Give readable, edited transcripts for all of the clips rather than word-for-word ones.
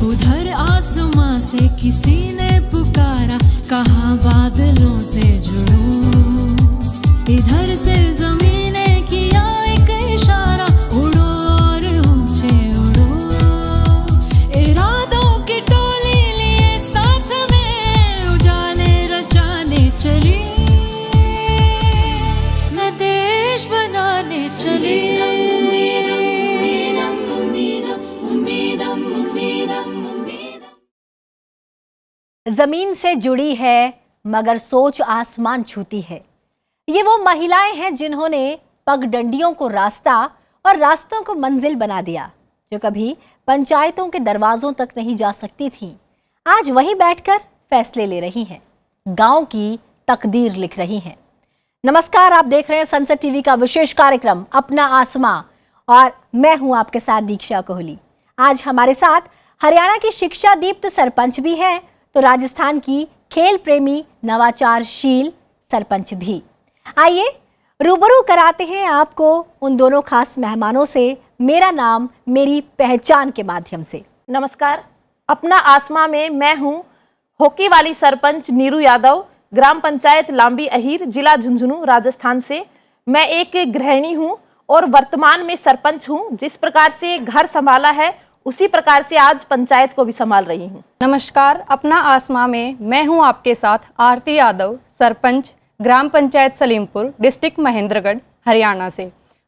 उधर आसमां से किसी ने पुकारा, कहा बादलों से जुड़ो। इधर से जमीन ने किया एक इशारा, उड़ो और ऊंचे उड़ो। इरादों की टोली लिए साथ में, उजाले रचाने चली, न देश बनाने चली। जमीन से जुड़ी है मगर सोच आसमान छूती है। ये वो महिलाएं हैं जिन्होंने पगडंडियों को रास्ता और रास्तों को मंजिल बना दिया, जो कभी पंचायतों के दरवाजों तक नहीं जा सकती थीं। आज वहीं बैठकर फैसले ले रही हैं, गांव की तकदीर लिख रही हैं। नमस्कार, आप देख रहे हैं सनसेट टीवी का विशेष कार्यक्रम अपना आसमां और मैं हूं आपके साथ दीक्षा कोहली। आज हमारे साथ हरियाणा की शिक्षा दीप्त सरपंच भी हैं, तो राजस्थान की खेल प्रेमी नवाचारशील सरपंच भी। आइए रूबरू कराते हैं आपको उन दोनों खास मेहमानों से, मेरा नाम मेरी पहचान के माध्यम से। नमस्कार, अपना आसमां में मैं हूं हॉकी वाली सरपंच नीरू यादव, ग्राम पंचायत लांबी अहीर, जिला झुंझुनू, राजस्थान से। मैं एक गृहिणी हूं और वर्तमान में सरपंच हूं। जिस प्रकार से घर संभाला है उसी प्रकार से आज पंचायत को भी संभाल रही हूं। नमस्कार, अपना आसमां में मैं हूं आपके साथ आरती यादव, सरपंच, ग्राम पंचायत सलीमपुर, डिस्ट्रिक्ट महेंद्रगढ़, हरियाणा से।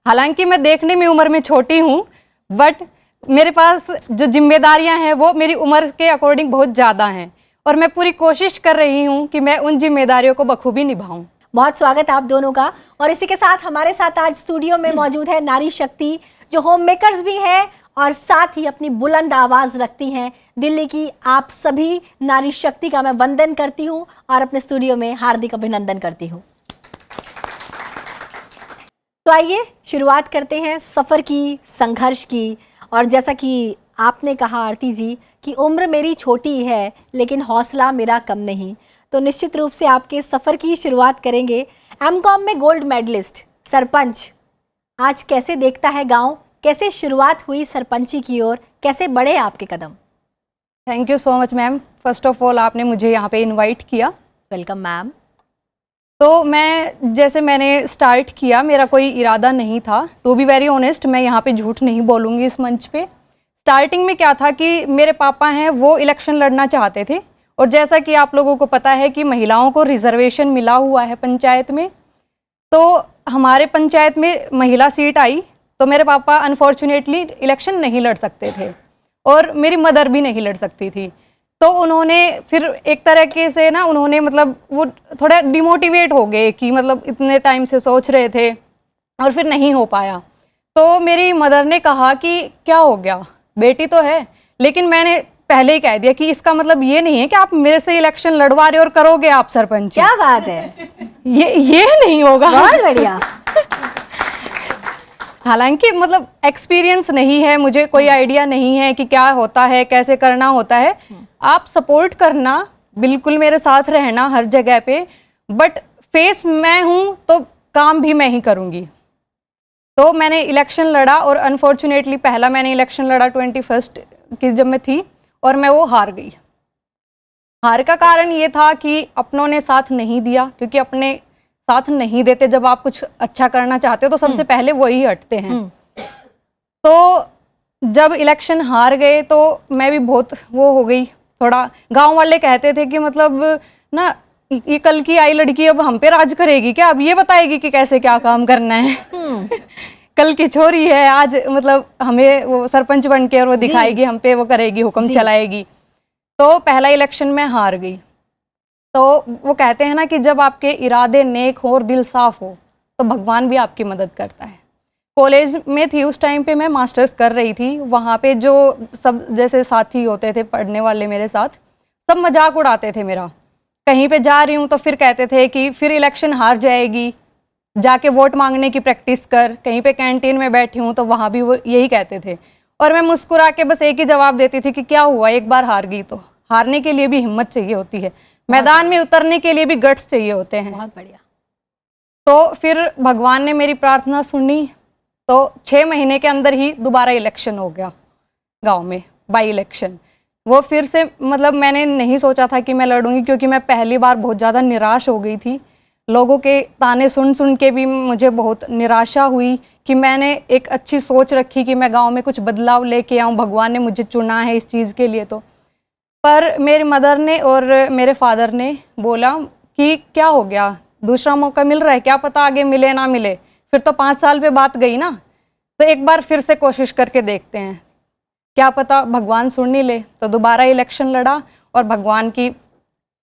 हालांकि मैं देखने में उम्र में छोटी हूं, बट मेरे पास जो जिम्मेदारियां हैं वो मेरी उम्र के अकॉर्डिंग बहुत ज़्यादा हैं और मैं पूरी कोशिश कर रही हूं कि मैं उन जिम्मेदारियों को बखूबी निभाऊं। बहुत स्वागत आप दोनों का। और इसी के साथ हमारे साथ आज स्टूडियो में मौजूद है नारी शक्ति, जो होम मेकर्स भी हैं और साथ ही अपनी बुलंद आवाज रखती हैं। दिल्ली की आप सभी नारी शक्ति का मैं वंदन करती हूं और अपने स्टूडियो में हार्दिक अभिनंदन करती हूं। तो आइए शुरुआत करते हैं सफर की, संघर्ष की। और जैसा कि आपने कहा आरती जी कि उम्र मेरी छोटी है लेकिन हौसला मेरा कम नहीं, तो निश्चित रूप से आपके सफर की शुरुआत करेंगे। एमकॉम में गोल्ड मेडलिस्ट सरपंच, आज कैसे देखता है गांव, कैसे शुरुआत हुई सरपंची की ओर, कैसे बढ़े आपके कदम? Thank you so much ma'am. First of all आपने मुझे यहाँ पे इनवाइट किया। Welcome ma'am. तो मैंने स्टार्ट किया, मेरा कोई इरादा नहीं था, टू बी वेरी ऑनेस्ट, मैं यहाँ पे झूठ नहीं बोलूँगी इस मंच पे। स्टार्टिंग में क्या था कि मेरे पापा हैं वो इलेक्शन लड़ना चाहते थे, और जैसा कि आप लोगों को पता है कि महिलाओं को रिजर्वेशन मिला हुआ है पंचायत में, तो हमारे पंचायत में महिला सीट आई, तो मेरे पापा अनफॉर्चुनेटली इलेक्शन नहीं लड़ सकते थे और मेरी मदर भी नहीं लड़ सकती थी। तो उन्होंने फिर एक तरीके से ना, उन्होंने मतलब वो थोड़ा डिमोटिवेट हो गए कि मतलब इतने टाइम से सोच रहे थे और फिर नहीं हो पाया। तो मेरी मदर ने कहा कि क्या हो गया, बेटी तो है। लेकिन मैंने पहले ही कह दिया कि इसका मतलब ये नहीं है कि आप मेरे से इलेक्शन लड़वा रहे और करोगे आप सरपंच। क्या बात है, ये नहीं होगा। बहुत बढ़िया। हालांकि मतलब एक्सपीरियंस नहीं है, मुझे कोई आइडिया नहीं है कि क्या होता है, कैसे करना होता है। आप सपोर्ट करना, बिल्कुल मेरे साथ रहना हर जगह पे, बट फेस मैं हूँ तो काम भी मैं ही करूँगी। तो मैंने इलेक्शन लड़ा और अनफॉर्चुनेटली पहला मैंने इलेक्शन लड़ा 21st की जब मैं थी, और मैं वो हार गई। हार का कारण ये था कि अपनों ने साथ नहीं दिया, क्योंकि अपने साथ नहीं देते जब आप कुछ अच्छा करना चाहते हो तो सबसे पहले वही हटते हैं। तो जब इलेक्शन हार गए तो मैं भी बहुत वो हो गई, थोड़ा गांव वाले कहते थे कि मतलब ना, ये कल की आई लड़की अब हम पे राज करेगी क्या, अब ये बताएगी कि कैसे क्या काम करना है। कल की छोरी है, आज मतलब हमें वो सरपंच बन के और वो दिखाएगी हम पे, वो करेगी, हुक्म चलाएगी। तो पहला इलेक्शन में हार गई। तो वो कहते हैं ना कि जब आपके इरादे नेक हो और दिल साफ हो तो भगवान भी आपकी मदद करता है। कॉलेज में थी उस टाइम पे, मैं मास्टर्स कर रही थी। वहाँ पे जो सब जैसे साथी होते थे पढ़ने वाले मेरे साथ, सब मजाक उड़ाते थे मेरा। कहीं पे जा रही हूँ तो फिर कहते थे कि फिर इलेक्शन हार जाएगी, जाके वोट मांगने की प्रैक्टिस कर। कहीं पे कैंटीन में बैठी हूँ तो वहाँ भी वो यही कहते थे, और मैं मुस्कुरा के बस एक ही जवाब देती थी कि क्या हुआ, एक बार हार गई तो। हारने के लिए भी हिम्मत चाहिए होती है, मैदान में उतरने के लिए भी गट्स चाहिए होते हैं। बहुत बढ़िया। तो फिर भगवान ने मेरी प्रार्थना सुनी, तो 6 महीने के अंदर ही दोबारा इलेक्शन हो गया गांव में, बाई इलेक्शन। वो फिर से मतलब मैंने नहीं सोचा था कि मैं लड़ूंगी, क्योंकि मैं पहली बार बहुत ज़्यादा निराश हो गई थी। लोगों के ताने सुन सुन के भी मुझे बहुत निराशा हुई कि मैंने एक अच्छी सोच रखी कि मैं गांव में कुछ बदलाव लेके आऊं, भगवान ने मुझे चुना है इस चीज़ के लिए। तो पर मेरी मदर ने और मेरे फादर ने बोला कि क्या हो गया, दूसरा मौका मिल रहा है, क्या पता आगे मिले ना मिले, फिर तो 5 साल पे बात गई ना, तो एक बार फिर से कोशिश करके देखते हैं, क्या पता भगवान सुन ही ले। तो दोबारा इलेक्शन लड़ा और भगवान की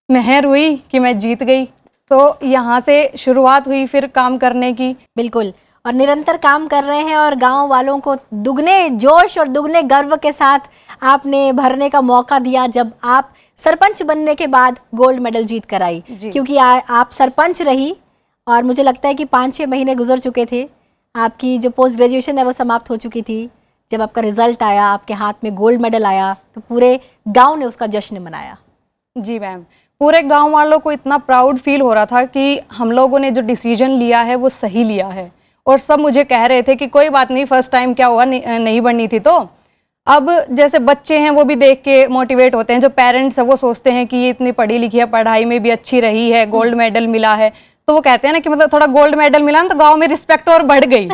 मेहर हुई कि मैं जीत गई। तो यहाँ से शुरुआत हुई फिर काम करने की। बिल्कुल, और निरंतर काम कर रहे हैं और गांव वालों को दुगने जोश और दुगने गर्व के साथ आपने भरने का मौका दिया जब आप सरपंच बनने के बाद गोल्ड मेडल जीत कर आई। क्योंकि आप सरपंच रही और मुझे लगता है कि 5-6 महीने गुजर चुके थे, आपकी जो पोस्ट ग्रेजुएशन है वो समाप्त हो चुकी थी। जब आपका रिजल्ट आया, आपके हाथ में गोल्ड मेडल आया, तो पूरे गांव ने उसका जश्न मनाया। जी मैम, पूरे गांव वालों को इतना प्राउड फील हो रहा था कि हम लोगों ने जो डिसीजन लिया है वो सही लिया है। और सब मुझे कह रहे थे कि कोई बात नहीं, फर्स्ट टाइम क्या हुआ, नहीं बननी थी। तो अब जैसे बच्चे हैं वो भी देख के मोटिवेट होते हैं, जो पेरेंट्स हैं वो सोचते हैं कि ये इतनी पढ़ी लिखी है, पढ़ाई में भी अच्छी रही है, गोल्ड मेडल मिला है, तो वो कहते हैं ना कि मतलब थोड़ा गोल्ड मेडल मिला ना तो गाँव में रिस्पेक्ट और बढ़ गई।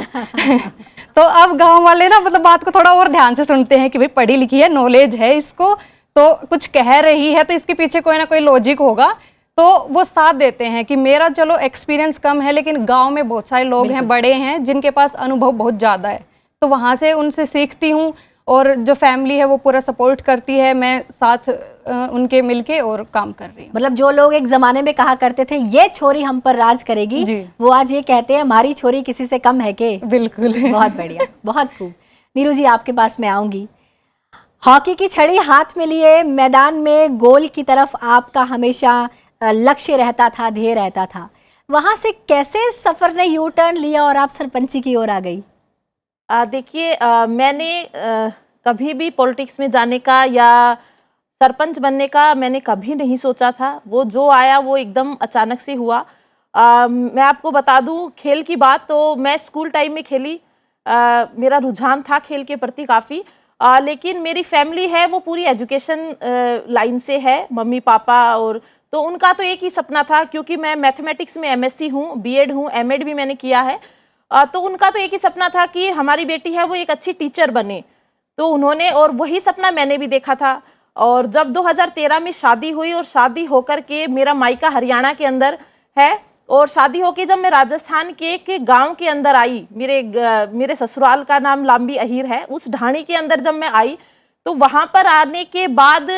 तो अब गाँव वाले ना मतलब बात को थोड़ा और ध्यान से सुनते हैं कि भाई पढ़ी लिखी है, नॉलेज है इसको, तो कुछ कह रही है तो इसके पीछे कोई ना कोई लॉजिक होगा, तो वो साथ देते हैं कि मेरा चलो एक्सपीरियंस कम है लेकिन गांव में बहुत सारे लोग हैं, बड़े हैं, जिनके पास अनुभव बहुत ज़्यादा है, तो वहाँ से उनसे सीखती हूँ। और जो फैमिली है वो पूरा सपोर्ट करती है, मैं साथ उनके मिलके और काम कर रही हूँ। मतलब जो लोग एक ज़माने में कहा करते थे ये छोरी हम पर राज करेगी, वो आज ये कहते हैं हमारी छोरी किसी से कम है के। बिल्कुल। बहुत बढ़िया, बहुत खूब। नीरू जी, आपके पास मैं आऊँगी। हॉकी की छड़ी हाथ में लिए मैदान में गोल की तरफ आपका हमेशा लक्ष्य रहता था, ध्येय रहता था, वहाँ से कैसे सफ़र ने यू टर्न लिया और आप सरपंची की ओर आ गई? देखिए, मैंने कभी भी पॉलिटिक्स में जाने का या सरपंच बनने का मैंने कभी नहीं सोचा था। वो जो आया वो एकदम अचानक से हुआ। मैं आपको बता दूं खेल की बात, तो मैं स्कूल टाइम में खेली, मेरा रुझान था खेल के प्रति काफ़ी, लेकिन मेरी फैमिली है वो पूरी एजुकेशन लाइन से है, मम्मी पापा, और तो उनका तो एक ही सपना था, क्योंकि मैं मैथमेटिक्स में एमएससी हूँ, बीएड हूँ, एमएड भी मैंने किया है, तो उनका तो एक ही सपना था कि हमारी बेटी है वो एक अच्छी टीचर बने। तो उन्होंने, और वही सपना मैंने भी देखा था। और जब 2013 में शादी हुई और शादी होकर के, मेरा मायका हरियाणा के अंदर है, और शादी होके जब मैं राजस्थान के एक गांव के अंदर आई, मेरे ससुराल का नाम लांबी अहीर है, उस ढाणी के अंदर जब मैं आई तो वहाँ पर आने के बाद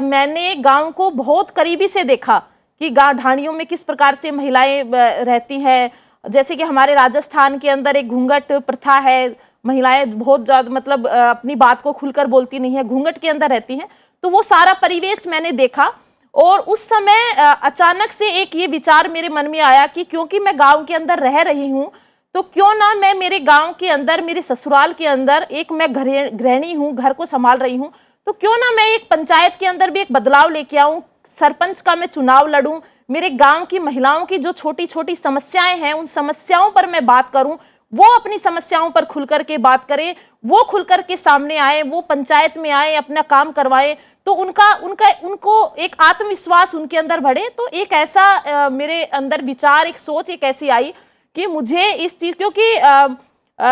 मैंने गांव को बहुत करीबी से देखा कि गांव ढाणियों में किस प्रकार से महिलाएं रहती हैं। जैसे कि हमारे राजस्थान के अंदर एक घूंघट प्रथा है, महिलाएं बहुत ज़्यादा मतलब अपनी बात को खुलकर बोलती नहीं है, घूंघट के अंदर रहती हैं। तो वो सारा परिवेश मैंने देखा, और उस समय अचानक से एक ये विचार मेरे मन में आया कि क्योंकि मैं गांव के अंदर रह रही हूँ, तो क्यों ना मैं मेरे गांव के अंदर, मेरे ससुराल के अंदर, एक मैं गृहिणी हूँ, घर को संभाल रही हूँ, तो क्यों ना मैं एक पंचायत के अंदर भी एक बदलाव लेके आऊँ, सरपंच का मैं चुनाव लड़ूं, मेरे गांव की महिलाओं की जो छोटी छोटी समस्याएं हैं उन समस्याओं पर मैं बात करूं, वो अपनी समस्याओं पर खुल करके बात करें, वो खुल करके सामने आए, वो पंचायत में आए, अपना काम करवाएं, तो उनको एक आत्मविश्वास उनके अंदर बढ़े। तो एक ऐसा मेरे अंदर विचार, एक सोच एक ऐसी आई कि मुझे इस चीज़, क्योंकि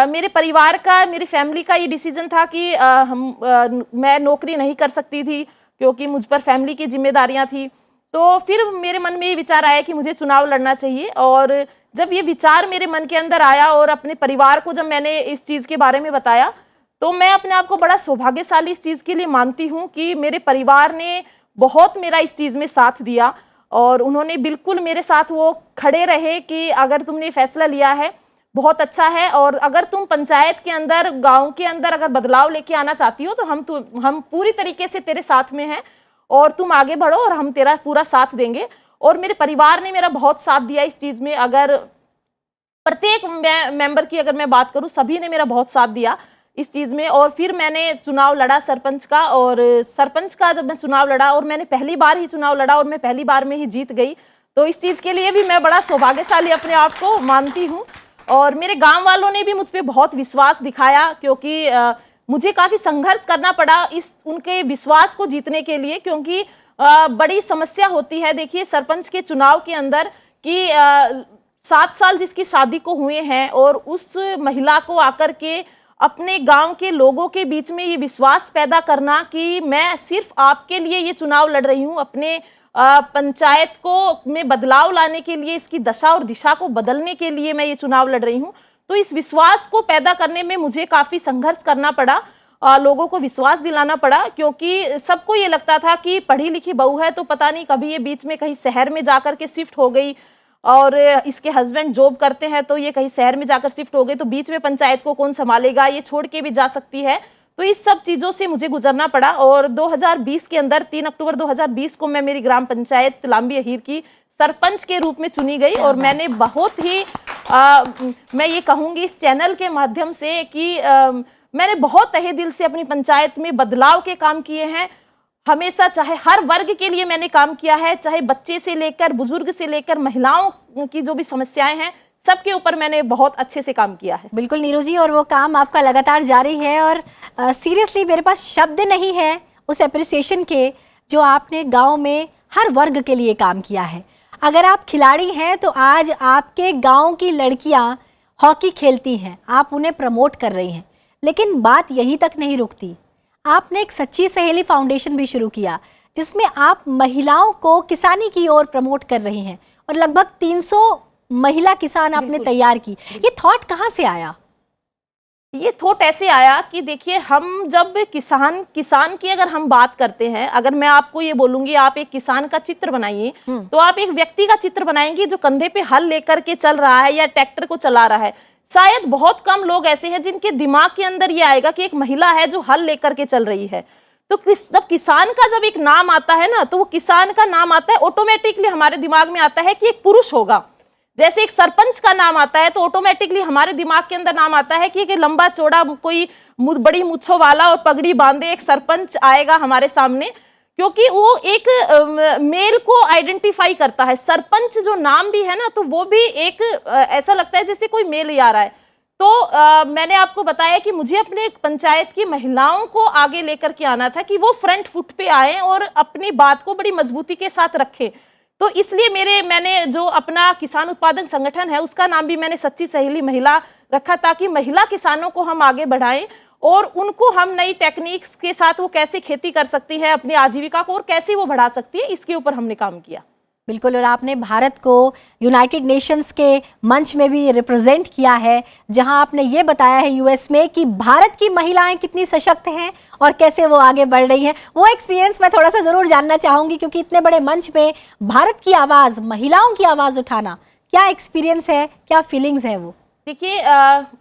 मेरे परिवार का, मेरी फैमिली का ये डिसीजन था कि मैं नौकरी नहीं कर सकती थी, क्योंकि मुझ पर फैमिली की जिम्मेदारियां थी। तो फिर मेरे मन में ये विचार आया कि मुझे चुनाव लड़ना चाहिए, और जब ये विचार मेरे मन के अंदर आया और अपने परिवार को जब मैंने इस चीज़ के बारे में बताया, तो मैं अपने आप को बड़ा सौभाग्यशाली इस चीज़ के लिए मानती हूँ कि मेरे परिवार ने बहुत मेरा इस चीज़ में साथ दिया, और उन्होंने बिल्कुल मेरे साथ वो खड़े रहे कि अगर तुमने फैसला लिया है बहुत अच्छा है, और अगर तुम पंचायत के अंदर, गांव के अंदर अगर बदलाव लेके आना चाहती हो तो हम पूरी तरीके से तेरे साथ में हैं, और तुम आगे बढ़ो और हम तेरा पूरा साथ देंगे। और मेरे परिवार ने मेरा बहुत साथ दिया इस चीज़ में। अगर प्रत्येक मेंबर की अगर मैं बात करूं, सभी ने मेरा बहुत साथ दिया इस चीज़ में। और फिर मैंने चुनाव लड़ा सरपंच का, और सरपंच का जब मैं चुनाव लड़ा, और मैंने पहली बार ही चुनाव लड़ा और मैं पहली बार में ही जीत गई, तो इस चीज़ के लिए भी मैं बड़ा सौभाग्यशाली अपने आप को मानती हूँ। और मेरे गांव वालों ने भी मुझ पर बहुत विश्वास दिखाया, क्योंकि मुझे काफ़ी संघर्ष करना पड़ा इस उनके विश्वास को जीतने के लिए, क्योंकि बड़ी समस्या होती है। देखिए सरपंच के चुनाव के अंदर कि 7 साल जिसकी शादी को हुए हैं और उस महिला को आकर के अपने गांव के लोगों के बीच में ये विश्वास पैदा करना कि मैं सिर्फ आपके लिए ये चुनाव लड़ रही हूँ, अपने पंचायत को में बदलाव लाने के लिए, इसकी दशा और दिशा को बदलने के लिए मैं ये चुनाव लड़ रही हूँ। तो इस विश्वास को पैदा करने में मुझे काफ़ी संघर्ष करना पड़ा, लोगों को विश्वास दिलाना पड़ा, क्योंकि सबको ये लगता था कि पढ़ी लिखी बहू है तो पता नहीं कभी ये बीच में कहीं शहर में जाकर के शिफ्ट हो गई, और इसके हस्बैंड जॉब करते हैं तो ये कहीं शहर में जाकर शिफ्ट हो गई, तो बीच में पंचायत को कौन संभालेगा, ये छोड़ के भी जा सकती है। तो इस सब चीज़ों से मुझे गुजरना पड़ा। और 2020 के अंदर 3 अक्टूबर 2020 को मैं मेरी ग्राम पंचायत लांबी अहीर की सरपंच के रूप में चुनी गई। और मैंने बहुत ही मैं ये कहूँगी इस चैनल के माध्यम से कि मैंने बहुत तहे दिल से अपनी पंचायत में बदलाव के काम किए हैं। हमेशा चाहे हर वर्ग के लिए मैंने काम किया है, चाहे बच्चे से लेकर बुजुर्ग से लेकर महिलाओं की जो भी समस्याएं हैं सबके ऊपर मैंने बहुत अच्छे से काम किया है। बिल्कुल नीरू जी, और वो काम आपका लगातार जारी है। और सीरियसली मेरे पास शब्द नहीं है उस एप्रिसिएशन के जो आपने गांव में हर वर्ग के लिए काम किया है। अगर आप खिलाड़ी हैं तो आज आपके गांव की लड़कियां हॉकी खेलती हैं, आप उन्हें प्रमोट कर रही हैं। लेकिन बात यहीं तक नहीं रुकती, आपने एक सच्ची सहेली फाउंडेशन भी शुरू किया जिसमें आप महिलाओं को किसानी की ओर प्रमोट कर रही हैं, और लगभग 300 महिला किसान आपने तैयार की। ये थॉट कहाँ से आया? ये थॉट ऐसे आया कि देखिए, हम जब किसान की अगर हम बात करते हैं, अगर मैं आपको ये बोलूंगी आप एक किसान का चित्र बनाइए, तो आप एक व्यक्ति का चित्र बनाएंगे जो कंधे पे हल लेकर के चल रहा है या ट्रैक्टर को चला रहा है। शायद बहुत कम लोग ऐसे हैं जिनके दिमाग के अंदर ये आएगा कि एक महिला है जो हल लेकर के चल रही है। तो जब किसान का जब एक नाम आता है ना, तो वो किसान का नाम आता है, ऑटोमेटिकली हमारे दिमाग में आता है कि एक पुरुष होगा। जैसे एक सरपंच का नाम आता है तो ऑटोमेटिकली हमारे दिमाग के अंदर नाम आता है कि एक लंबा चौड़ा कोई बड़ी मूंछों वाला और पगड़ी बांधे एक सरपंच आएगा हमारे सामने, क्योंकि वो एक मेल को आइडेंटिफाई करता है। सरपंच जो नाम भी है ना, तो वो भी एक ऐसा लगता है जैसे कोई मेल ही आ रहा है। तो मैंने आपको बताया कि मुझे अपने पंचायत की महिलाओं को आगे लेकर के आना था कि वो फ्रंट फुट पे आए और अपनी बात को बड़ी मजबूती के साथ रखें। तो इसलिए मैंने जो अपना किसान उत्पादक संगठन है उसका नाम भी मैंने सच्ची सहेली महिला रखा, ताकि महिला किसानों को हम आगे बढ़ाएं और उनको हम नई टेक्निक्स के साथ वो कैसे खेती कर सकती है, अपनी आजीविका को और कैसे वो बढ़ा सकती है, इसके ऊपर हमने काम किया। बिल्कुल, और आपने भारत को यूनाइटेड नेशंस के मंच में भी रिप्रेजेंट किया है, जहां आपने ये बताया है यूएस में कि भारत की महिलाएं कितनी सशक्त हैं और कैसे वो आगे बढ़ रही हैं। वो एक्सपीरियंस मैं थोड़ा सा ज़रूर जानना चाहूँगी, क्योंकि इतने बड़े मंच पे भारत की आवाज़, महिलाओं की आवाज़ उठाना, क्या एक्सपीरियंस है, क्या फीलिंग्स है वो? देखिए,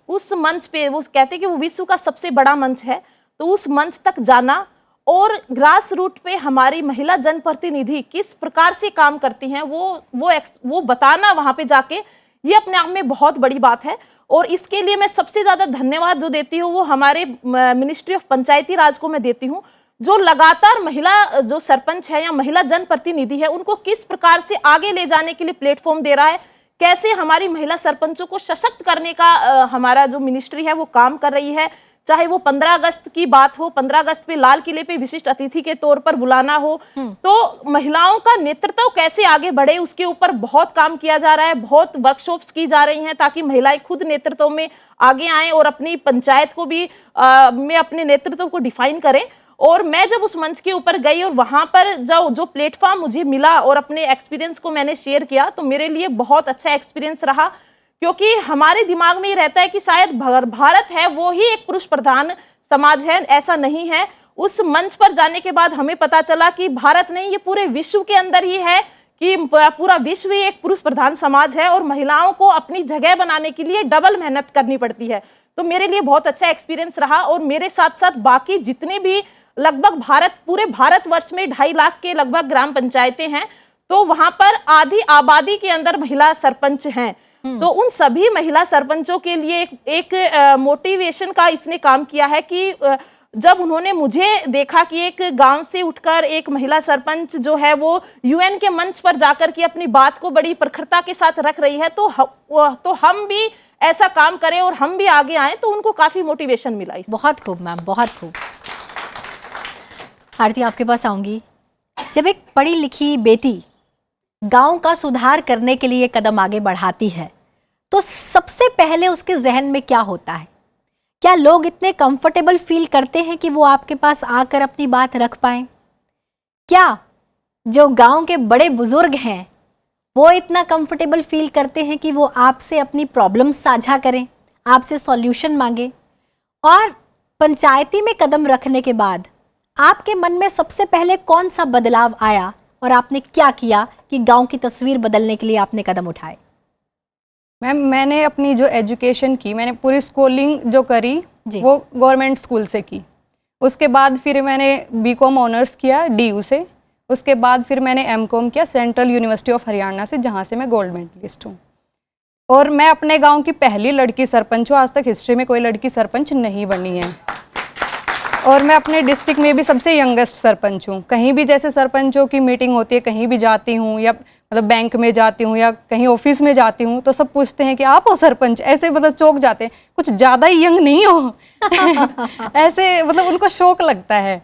उस मंच पे वो कहते हैं कि वो विश्व का सबसे बड़ा मंच है, तो उस मंच तक जाना और ग्रास रूट पे हमारी महिला जनप्रतिनिधि किस प्रकार से काम करती हैं वो बताना वहाँ पे जाके, ये अपने आप में बहुत बड़ी बात है। और इसके लिए मैं सबसे ज़्यादा धन्यवाद जो देती हूँ वो हमारे मिनिस्ट्री ऑफ पंचायती राज को मैं देती हूँ, जो लगातार महिला जो सरपंच है या महिला जनप्रतिनिधि है उनको किस प्रकार से आगे ले जाने के लिए प्लेटफॉर्म दे रहा है, कैसे हमारी महिला सरपंचों को सशक्त करने का हमारा जो मिनिस्ट्री है वो काम कर रही है। चाहे वो 15 अगस्त की बात हो, 15 अगस्त पे लाल किले पे विशिष्ट अतिथि के तौर पर बुलाना हो, तो महिलाओं का नेतृत्व कैसे आगे बढ़े उसके ऊपर बहुत काम किया जा रहा है। बहुत वर्कशॉप्स की जा रही हैं ताकि महिलाएं खुद नेतृत्व में आगे आएं और अपनी पंचायत को भी में अपने नेतृत्व को डिफाइन करें। और मैं जब उस मंच के ऊपर गई और वहां पर जो प्लेटफॉर्म मुझे मिला और अपने एक्सपीरियंस को मैंने शेयर किया, तो मेरे लिए बहुत अच्छा एक्सपीरियंस रहा, क्योंकि हमारे दिमाग में ये रहता है कि शायद भारत है वो ही एक पुरुष प्रधान समाज है, ऐसा नहीं है। उस मंच पर जाने के बाद हमें पता चला कि भारत नहीं, ये पूरे विश्व के अंदर ही है कि पूरा विश्व ही एक पुरुष प्रधान समाज है और महिलाओं को अपनी जगह बनाने के लिए डबल मेहनत करनी पड़ती है। तो मेरे लिए बहुत अच्छा एक्सपीरियंस रहा। और मेरे साथ साथ बाकी जितने भी लगभग पूरे भारतवर्ष में 2.5 लाख के लगभग ग्राम पंचायतें हैं, तो वहां पर आधी आबादी के अंदर महिला सरपंच हैं। तो उन सभी महिला सरपंचों के लिए एक मोटिवेशन का इसने काम किया है कि जब उन्होंने मुझे देखा कि एक गांव से उठकर एक महिला सरपंच जो है वो यूएन के मंच पर जाकर के अपनी बात को बड़ी प्रखरता के साथ रख रही है, तो हम भी ऐसा काम करें और हम भी आगे आए, तो उनको काफी मोटिवेशन मिला इससे। बहुत खूब मैम, बहुत खूब। आरती, आपके पास आऊंगी। जब एक पढ़ी लिखी बेटी गांव का सुधार करने के लिए कदम आगे बढ़ाती है तो सबसे पहले उसके जहन में क्या होता है? क्या लोग इतने कंफर्टेबल फील करते हैं कि वो आपके पास आकर अपनी बात रख पाएं? क्या जो गांव के बड़े बुजुर्ग हैं वो इतना कंफर्टेबल फील करते हैं कि वो आपसे अपनी प्रॉब्लम्स साझा करें, आपसे सॉल्यूशन मांगे? और पंचायती में कदम रखने के बाद आपके मन में सबसे पहले कौन सा बदलाव आया और आपने क्या किया कि गांव की तस्वीर बदलने के लिए आपने कदम उठाए? मैम, मैंने अपनी जो एजुकेशन की, मैंने पूरी स्कूलिंग जो करी जी। वो गवर्नमेंट स्कूल से की। उसके बाद फिर मैंने बीकॉम ऑनर्स किया DU से। उसके बाद फिर मैंने MCOM किया सेंट्रल यूनिवर्सिटी ऑफ हरियाणा से, जहाँ से मैं गोल्ड मेडलिस्ट हूँ। और मैं अपने गांव की पहली लड़की सरपंच हूँ। आज तक हिस्ट्री में कोई लड़की सरपंच नहीं बनी है। और मैं अपने डिस्ट्रिक्ट में भी सबसे यंगेस्ट सरपंच हूँ। कहीं भी जैसे सरपंचों की मीटिंग होती है, कहीं भी जाती हूँ या मतलब बैंक में जाती हूँ या कहीं ऑफिस में जाती हूँ, तो सब पूछते हैं कि आप हो सरपंच? ऐसे मतलब चौंक जाते हैं, कुछ ज़्यादा ही यंग नहीं हो? ऐसे मतलब उनको शौक लगता है।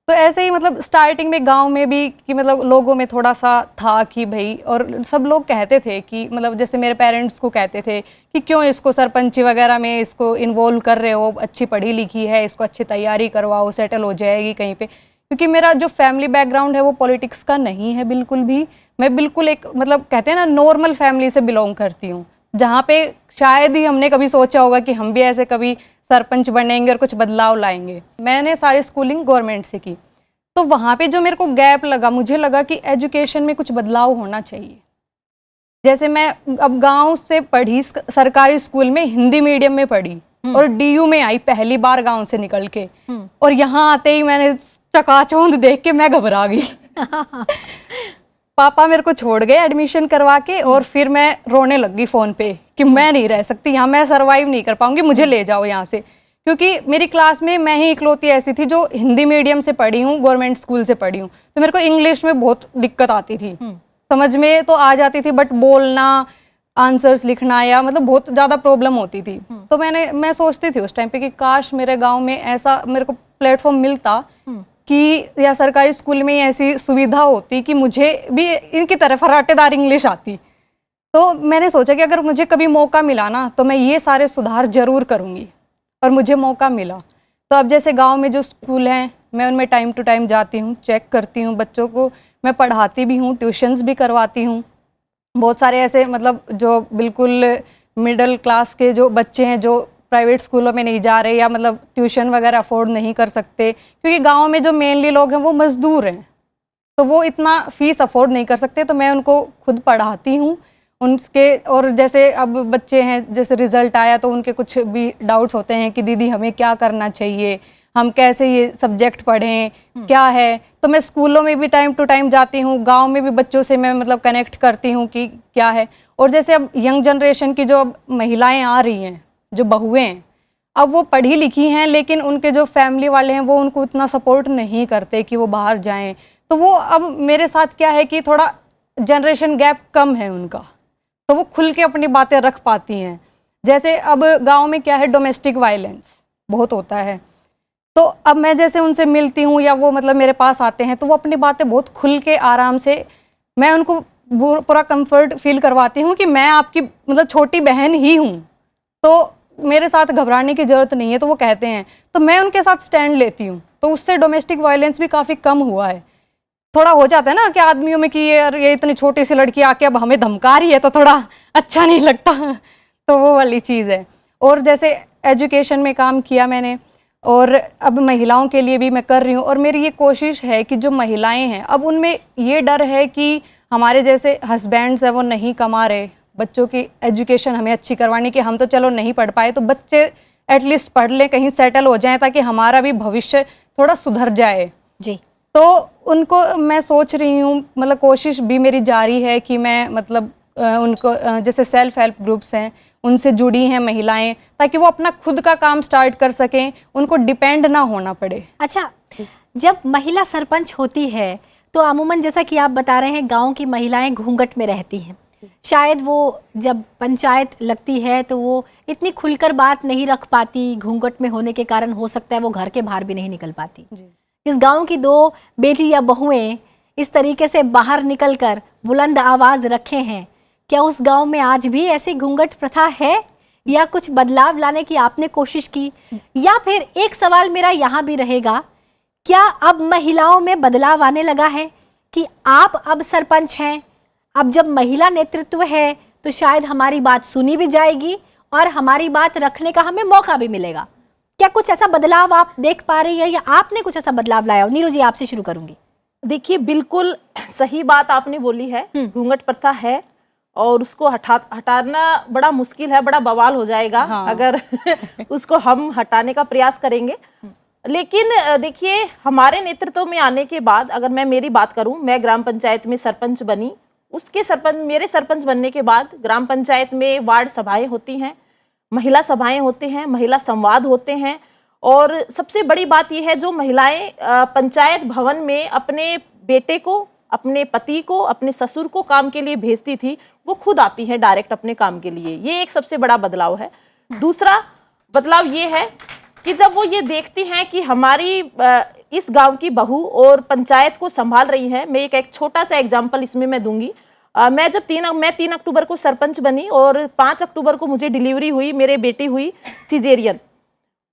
तो ऐसे ही मतलब स्टार्टिंग में गांव में भी कि मतलब लोगों में थोड़ा सा था कि भाई, और सब लोग कहते थे कि मतलब जैसे मेरे पेरेंट्स को कहते थे कि क्यों इसको सरपंची वगैरह में इसको इन्वॉल्व कर रहे हो, अच्छी पढ़ी लिखी है, इसको अच्छी तैयारी करवाओ, सेटल हो जाएगी कहीं पे। क्योंकि मेरा जो फैमिली बैकग्राउंड है वो पॉलिटिक्स का नहीं है बिल्कुल भी। मैं बिल्कुल एक मतलब कहते हैं ना नॉर्मल फैमिली से बिलोंग करती हूँ, जहाँ पे शायद ही हमने कभी सोचा होगा कि हम भी ऐसे कभी सरपंच बनेंगे और कुछ बदलाव लाएंगे। मैंने सारी स्कूलिंग गवर्नमेंट से की, तो वहाँ पे जो मेरे को गैप लगा, मुझे लगा कि एजुकेशन में कुछ बदलाव होना चाहिए। जैसे मैं अब गांव से पढ़ी, सरकारी स्कूल में हिंदी मीडियम में पढ़ी और DU में आई पहली बार गांव से निकल के, और यहाँ आते ही मैंने चकाचौंध देख के मैं घबरा गई। पापा मेरे को छोड़ गए एडमिशन करवा के, और फिर मैं रोने लग गई फ़ोन पे कि मैं नहीं रह सकती यहाँ, मैं सर्वाइव नहीं कर पाऊंगी, मुझे ले जाओ यहाँ से। क्योंकि मेरी क्लास में मैं ही इकलौती ऐसी थी जो हिंदी मीडियम से पढ़ी हूँ, गवर्नमेंट स्कूल से पढ़ी हूँ, तो मेरे को इंग्लिश में बहुत दिक्कत आती थी। समझ में तो आ जाती थी, बट बोलना, आंसर्स लिखना या मतलब बहुत ज़्यादा प्रॉब्लम होती थी। तो मैं सोचती थी उस टाइम पे कि काश मेरे गाँव में ऐसा मेरे को प्लेटफॉर्म मिलता कि या सरकारी स्कूल में ऐसी सुविधा होती कि मुझे भी इनकी तरह फराटेदार इंग्लिश आती। तो मैंने सोचा कि अगर मुझे कभी मौका मिला ना तो मैं ये सारे सुधार जरूर करूँगी, और मुझे मौका मिला। तो अब जैसे गांव में जो स्कूल हैं मैं उनमें टाइम टू टाइम जाती हूँ, चेक करती हूँ, बच्चों को मैं पढ़ाती भी हूँ, ट्यूशन्स भी करवाती हूँ। बहुत सारे ऐसे मतलब जो बिल्कुल मिडिल क्लास के जो बच्चे हैं जो प्राइवेट स्कूलों में नहीं जा रहे या मतलब ट्यूशन वगैरह अफोर्ड नहीं कर सकते, क्योंकि गाँव में जो मेनली लोग हैं वो मज़दूर हैं, तो वो इतना फ़ीस अफोर्ड नहीं कर सकते, तो मैं उनको खुद पढ़ाती हूँ उनके। और जैसे अब बच्चे हैं, जैसे रिज़ल्ट आया तो उनके कुछ भी डाउट्स होते हैं कि दीदी हमें क्या करना चाहिए, हम कैसे ये सब्जेक्ट पढ़ें, क्या है, तो मैं स्कूलों में भी टाइम टू टाइम जाती हूँ, गांव में भी बच्चों से मैं मतलब कनेक्ट करती हूँ कि क्या है। और जैसे अब यंग जनरेशन की जो अब महिलाएं आ रही हैं, जो बहुएं हैं, अब वो पढ़ी लिखी हैं लेकिन उनके जो फैमिली वाले हैं वो उनको उतना सपोर्ट नहीं करते कि वो बाहर जाएँ। तो वो अब मेरे साथ क्या है कि थोड़ा जनरेशन गैप कम है उनका, तो वो खुल के अपनी बातें रख पाती हैं। जैसे अब गांव में क्या है, डोमेस्टिक वायलेंस बहुत होता है, तो अब मैं जैसे उनसे मिलती हूँ या वो मतलब मेरे पास आते हैं तो वो अपनी बातें बहुत खुल के आराम से, मैं उनको पूरा कंफर्ट फील करवाती हूँ कि मैं आपकी मतलब छोटी बहन ही हूँ, तो मेरे साथ घबराने की ज़रूरत नहीं है। तो वो कहते हैं, तो मैं उनके साथ स्टैंड लेती हूँ, तो उससे डोमेस्टिक वायलेंस भी काफ़ी कम हुआ है। थोड़ा हो जाता है ना कि आदमियों में कि ये इतनी छोटी सी लड़की आके अब हमें धमका रही है तो थोड़ा अच्छा नहीं लगता, तो वो वाली चीज़ है। और जैसे एजुकेशन में काम किया मैंने, और अब महिलाओं के लिए भी मैं कर रही हूँ, और मेरी ये कोशिश है कि जो महिलाएं हैं अब उनमें ये डर है कि हमारे जैसे हस्बैंड्स हैं वो नहीं कमा रहे, बच्चों की एजुकेशन हमें अच्छी करवानी, कि हम तो चलो नहीं पढ़ पाए तो बच्चे एटलीस्ट पढ़ लें, कहीं सेटल हो जाएं, ताकि हमारा भी भविष्य थोड़ा सुधर जाए जी। तो उनको मैं सोच रही हूँ, मतलब कोशिश भी मेरी जारी है कि मैं मतलब उनको जैसे सेल्फ हेल्प ग्रुप्स हैं उनसे जुड़ी हैं महिलाएं, ताकि वो अपना खुद का काम स्टार्ट कर सकें, उनको डिपेंड ना होना पड़े। अच्छा, जब महिला सरपंच होती है तो अमूमन जैसा कि आप बता रहे हैं गांव की महिलाएं घूंघट में रहती हैं, शायद वो जब पंचायत लगती है तो वो इतनी खुलकर बात नहीं रख पाती, घूंघट में होने के कारण हो सकता है वो घर के बाहर भी नहीं निकल पाती। इस गांव की 2 बेटी या बहुएं इस तरीके से बाहर निकलकर बुलंद आवाज रखे हैं। क्या उस गांव में आज भी ऐसी घूंघट प्रथा है या कुछ बदलाव लाने की आपने कोशिश की? या फिर एक सवाल मेरा यहाँ भी रहेगा, क्या अब महिलाओं में बदलाव आने लगा है कि आप अब सरपंच हैं, अब जब महिला नेतृत्व है तो शायद हमारी बात सुनी भी जाएगी और हमारी बात रखने का हमें मौका भी मिलेगा? क्या कुछ ऐसा बदलाव आप देख पा रही है या आपने कुछ ऐसा बदलाव लाया हो? नीरू जी, आपसे शुरू करूंगी। देखिए, बिल्कुल सही बात आपने बोली है। घूंघट प्रथा है और उसको हटाना बड़ा मुश्किल है, बड़ा बवाल हो जाएगा अगर उसको हम हटाने का प्रयास करेंगे। लेकिन देखिए, हमारे नेतृत्व में आने के बाद अगर मैं मेरी बात करूं, मैं ग्राम पंचायत में सरपंच बनी। मेरे सरपंच बनने के बाद ग्राम पंचायत में वार्ड सभाएं होती हैं, महिला सभाएं होते हैं, महिला संवाद होते हैं। और सबसे बड़ी बात यह है, जो महिलाएं पंचायत भवन में अपने बेटे को, अपने पति को, अपने ससुर को काम के लिए भेजती थी, वो खुद आती है डायरेक्ट अपने काम के लिए। ये एक सबसे बड़ा बदलाव है। दूसरा बदलाव ये है कि जब वो ये देखती हैं कि हमारी इस गांव की बहू और पंचायत को संभाल रही है। मैं एक छोटा सा एग्जांपल इसमें मैं दूंगी। मैं 3 अक्टूबर को सरपंच बनी और 5 अक्टूबर को मुझे डिलीवरी हुई, मेरे बेटी हुई सिजेरियन।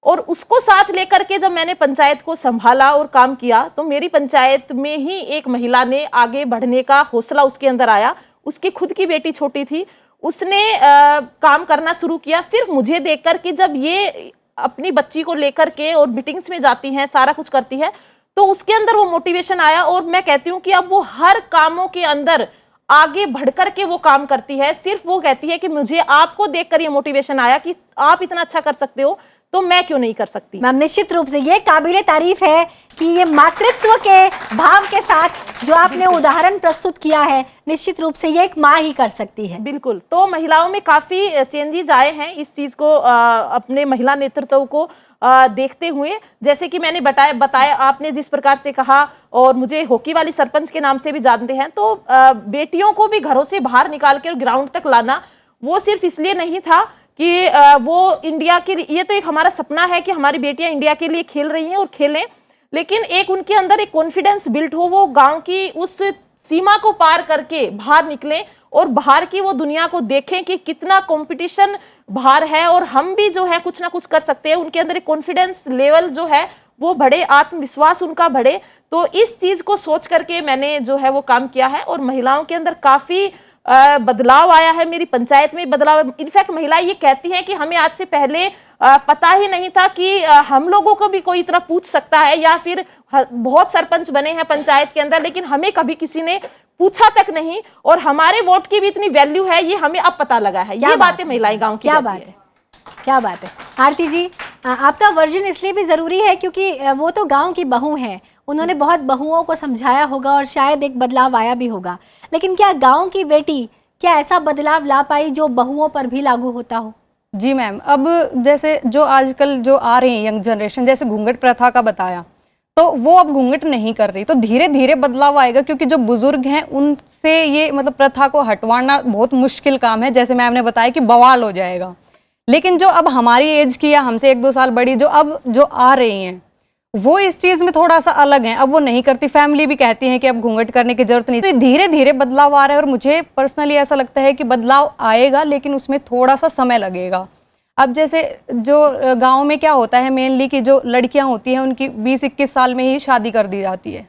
और उसको साथ लेकर के जब मैंने पंचायत को संभाला और काम किया, तो मेरी पंचायत में ही एक महिला ने आगे बढ़ने का हौसला उसके अंदर आया। उसकी खुद की बेटी छोटी थी, उसने काम करना शुरू किया सिर्फ मुझे देखकर कि जब ये अपनी बच्ची को लेकर के और मीटिंग्स में जाती हैं, सारा कुछ करती है, तो उसके अंदर वो मोटिवेशन आया। और मैं कहती हूँ कि अब वो हर कामों के अंदर आगे बढ़कर के वो काम करती है। सिर्फ वो कहती है कि मुझे आपको देखकर ये मोटिवेशन आया कि आप इतना अच्छा कर सकते हो, तो मैं क्यों नहीं कर सकती। मैम, निश्चित रूप से ये काबिले तारीफ है कि ये मातृत्व के भाव के साथ जो आपने उदाहरण प्रस्तुत किया है, निश्चित रूप से ये एक माँ ही कर सकती है। बिल्कुल। तो महिलाओं में काफी चेंजेस आए हैं इस चीज को अपने महिला नेतृत्व को देखते हुए। जैसे कि मैंने बताया आपने जिस प्रकार से कहा, और मुझे हॉकी वाली सरपंच के नाम से भी जानते हैं, तो बेटियों को भी घरों से बाहर निकाल के ग्राउंड तक लाना, वो सिर्फ इसलिए नहीं था कि वो इंडिया के लिए, ये तो एक हमारा सपना है कि हमारी बेटियां इंडिया के लिए खेल रही हैं और खेलें, लेकिन एक उनके अंदर एक कॉन्फिडेंस बिल्ड हो, वो गांव की उस सीमा को पार करके बाहर निकलें और बाहर की वो दुनिया को देखें कि कितना कंपटीशन बाहर है और हम भी जो है कुछ ना कुछ कर सकते हैं। उनके अंदर एक कॉन्फिडेंस लेवल जो है वो बढ़े, आत्मविश्वास उनका बढ़े। तो इस चीज को सोच करके मैंने जो है वो काम किया है और महिलाओं के अंदर काफी बदलाव आया है। मेरी पंचायत में बदलाव, इनफैक्ट महिलाएं ये कहती हैं कि हमें आज से पहले पता ही नहीं था कि हम लोगों को भी कोई इतना पूछ सकता है, या फिर बहुत सरपंच बने हैं पंचायत के अंदर लेकिन हमें कभी किसी ने पूछा तक नहीं, और हमारे वोट की भी इतनी वैल्यू है, ये हमें अब पता लगा है। ये बातें महिलाएं गांव की, क्या बात है, क्या बात है। आरती जी, आपका वर्जन इसलिए भी जरूरी है क्योंकि वो तो गांव की बहू हैं, उन्होंने बहुत बहुओं को समझाया होगा और शायद एक बदलाव आया भी होगा। लेकिन क्या गांव की बेटी क्या ऐसा बदलाव ला पाई जो बहुओं पर भी लागू होता हो? जी मैम, अब जैसे जो आजकल जो आ रही है यंग जनरेशन, जैसे घूंघट प्रथा का बताया, तो वो अब घूंघट नहीं कर रही, तो धीरे धीरे बदलाव आएगा। क्योंकि जो बुजुर्ग हैं उनसे ये मतलब प्रथा को हटवाना बहुत मुश्किल काम है। जैसे मैम ने बताया कि बवाल हो जाएगा, लेकिन जो अब हमारी एज की या हमसे 1-2 साल बड़ी जो आ रही हैं, वो इस चीज में थोड़ा सा अलग है। अब वो नहीं करती, फैमिली भी कहती है कि अब घूंघट करने की जरूरत नहीं। तो धीरे धीरे बदलाव आ रहा है और मुझे पर्सनली ऐसा लगता है कि बदलाव आएगा, लेकिन उसमें थोड़ा सा समय लगेगा। अब जैसे जो गांव में क्या होता है मेनली कि जो लड़कियां होती हैं उनकी 20-21 साल में ही शादी कर दी जाती है,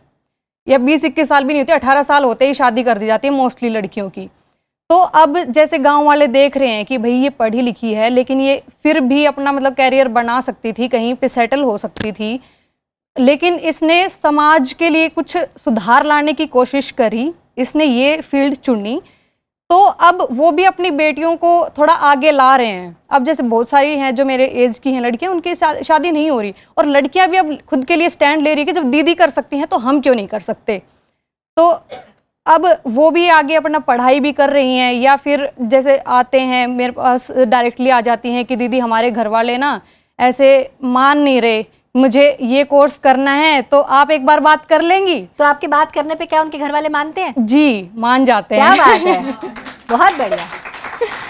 या 20-21 साल भी नहीं होती, 18 साल होते ही शादी कर दी जाती है मोस्टली लड़कियों की। तो अब जैसे गांव वाले देख रहे हैं कि भाई ये पढ़ी लिखी है, लेकिन ये फिर भी अपना मतलब कैरियर बना सकती थी, कहीं पे सेटल हो सकती थी, लेकिन इसने समाज के लिए कुछ सुधार लाने की कोशिश करी, इसने ये फील्ड चुनी। तो अब वो भी अपनी बेटियों को थोड़ा आगे ला रहे हैं। अब जैसे बहुत सारी हैं जो मेरे एज की हैं लड़कियां, उनकी शादी नहीं हो रही, और लड़कियां भी अब खुद के लिए स्टैंड ले रही है कि जब दीदी कर सकती हैं तो हम क्यों नहीं कर सकते। तो अब वो भी आगे अपना पढ़ाई भी कर रही हैं, या फिर जैसे आते हैं मेरे पास डायरेक्टली आ जाती हैं कि दीदी हमारे घर वाले ना ऐसे मान नहीं रहे, मुझे ये कोर्स करना है, तो आप एक बार बात कर लेंगी। तो आपकी बात करने पे क्या उनके घर वाले मानते हैं? जी, मान जाते हैं। क्या बात है, बहुत बढ़िया।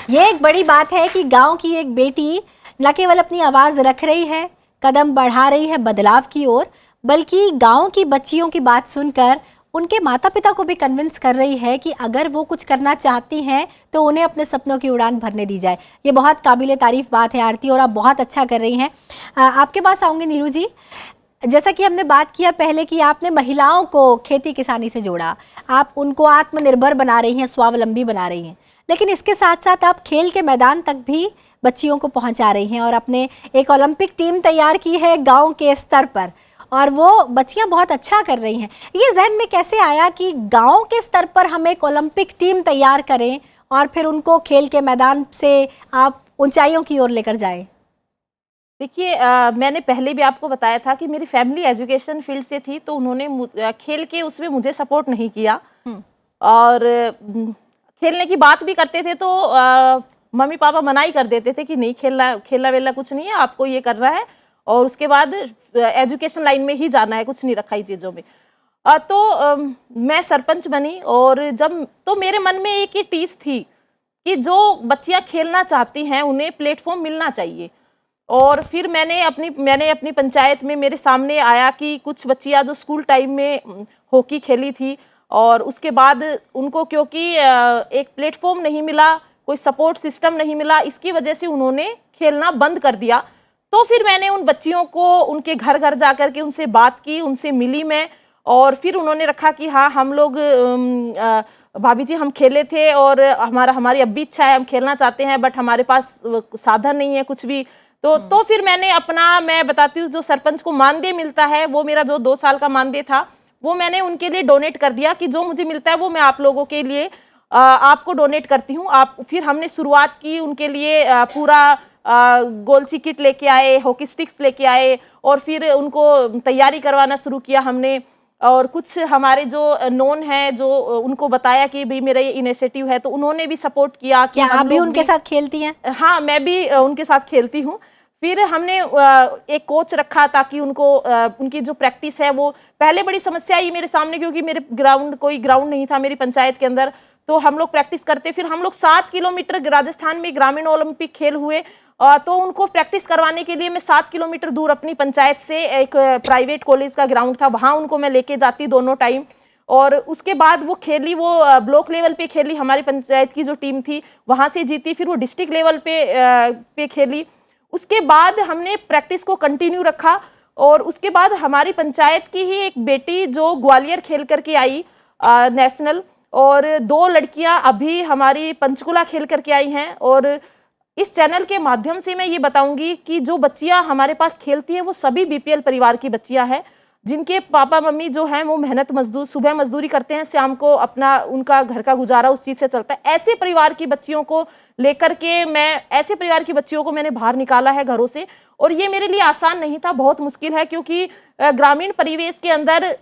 ये एक बड़ी बात है कि गांव की एक बेटी न केवल अपनी आवाज़ रख रही है, कदम बढ़ा रही है बदलाव की ओर, बल्कि गांव की बच्चियों की बात सुनकर उनके माता पिता को भी कन्विंस कर रही है कि अगर वो कुछ करना चाहती हैं तो उन्हें अपने सपनों की उड़ान भरने दी जाए। ये बहुत काबिले तारीफ बात है आरती, और आप बहुत अच्छा कर रही हैं। आपके पास आऊँगी नीरू जी। जैसा कि हमने बात किया पहले कि आपने महिलाओं को खेती किसानी से जोड़ा, आप उनको आत्मनिर्भर बना रही हैं, स्वावलंबी बना रही हैं, लेकिन इसके साथ साथ आप खेल के मैदान तक भी बच्चियों को पहुंचा रही हैं और अपने एक ओलंपिक टीम तैयार की है गांव के स्तर पर, और वो बच्चियां बहुत अच्छा कर रही हैं। ये जहन में कैसे आया कि गांव के स्तर पर हम एक ओलंपिक टीम तैयार करें और फिर उनको खेल के मैदान से आप ऊंचाइयों की ओर लेकर जाएं? देखिए, मैंने पहले भी आपको बताया था कि मेरी फैमिली एजुकेशन फील्ड से थी, तो उन्होंने खेल के उसमें मुझे सपोर्ट नहीं किया। और खेलने की बात भी करते थे तो मम्मी पापा मना ही कर देते थे कि नहीं, खेलना वेलना कुछ नहीं है, आपको ये करना है और उसके बाद एजुकेशन लाइन में ही जाना है, कुछ नहीं रखा ही चीज़ों में। मैं सरपंच बनी और जब तो मेरे मन में एक ही टीस थी कि जो बच्चियां खेलना चाहती हैं उन्हें प्लेटफॉर्म मिलना चाहिए। और फिर मैंने अपनी पंचायत में मेरे सामने आया कि कुछ बच्चियां जो स्कूल टाइम में हॉकी खेली थी और उसके बाद उनको क्योंकि एक प्लेटफॉर्म नहीं मिला, कोई सपोर्ट सिस्टम नहीं मिला, इसकी वजह से उन्होंने खेलना बंद कर दिया। तो फिर मैंने उन बच्चियों को उनके घर घर जा कर के उनसे बात की, उनसे मिली मैं, और फिर उन्होंने रखा कि हाँ हम लोग भाभी जी हम खेले थे और हमारी अब भी इच्छा है, हम खेलना चाहते हैं, बट हमारे पास साधन नहीं है कुछ भी। तो फिर मैं बताती हूँ, जो सरपंच को मानदेय मिलता है, वो मेरा जो 2 साल का मानदेय था वो मैंने उनके लिए डोनेट कर दिया कि जो मुझे मिलता है वो मैं आप लोगों के लिए आपको डोनेट करती हूँ। फिर हमने शुरुआत की उनके लिए, पूरा गोलची किट लेके आए, हॉकी स्टिक्स लेके आए और फिर उनको तैयारी करवाना शुरू किया हमने। और कुछ हमारे जो नोन हैं जो उनको बताया कि भाई मेरा ये इनिशिएटिव है, तो उन्होंने भी सपोर्ट किया। क्या आप भी उनके साथ खेलती हैं? हाँ, मैं भी उनके साथ खेलती हूँ। फिर हमने एक कोच रखा ताकि उनकी जो प्रैक्टिस है वो, पहले बड़ी समस्या आई मेरे सामने क्योंकि मेरे कोई ग्राउंड नहीं था मेरी पंचायत के अंदर, तो हम लोग प्रैक्टिस करते। फिर हम लोग 7 किलोमीटर राजस्थान में ग्रामीण ओलंपिक खेल हुए, तो उनको प्रैक्टिस करवाने के लिए मैं 7 किलोमीटर दूर अपनी पंचायत से एक प्राइवेट कॉलेज का ग्राउंड था, वहाँ उनको मैं लेके जाती दोनों टाइम। और उसके बाद वो खेली, वो ब्लॉक लेवल पे खेली, हमारी पंचायत की जो टीम थी वहाँ से जीती। फिर वो डिस्ट्रिक्ट लेवल पे खेली। उसके बाद हमने प्रैक्टिस को कंटिन्यू रखा और उसके बाद हमारी पंचायत की ही एक बेटी जो ग्वालियर खेल करके आई नेशनल, और 2 लड़कियां अभी हमारी पंचकुला खेल करके आई हैं। और इस चैनल के माध्यम से मैं ये बताऊंगी कि जो बच्चियां हमारे पास खेलती हैं वो सभी बीपीएल परिवार की बच्चियां हैं, जिनके पापा मम्मी जो हैं वो मेहनत मजदूर, सुबह मजदूरी करते हैं, शाम को उनका घर का गुजारा उस चीज़ से चलता है। ऐसे परिवार की बच्चियों को लेकर के ऐसे परिवार की बच्चियों को मैंने बाहर निकाला है घरों से, और ये मेरे लिए आसान नहीं था, बहुत मुश्किल है, क्योंकि ग्रामीण परिवेश के अंदर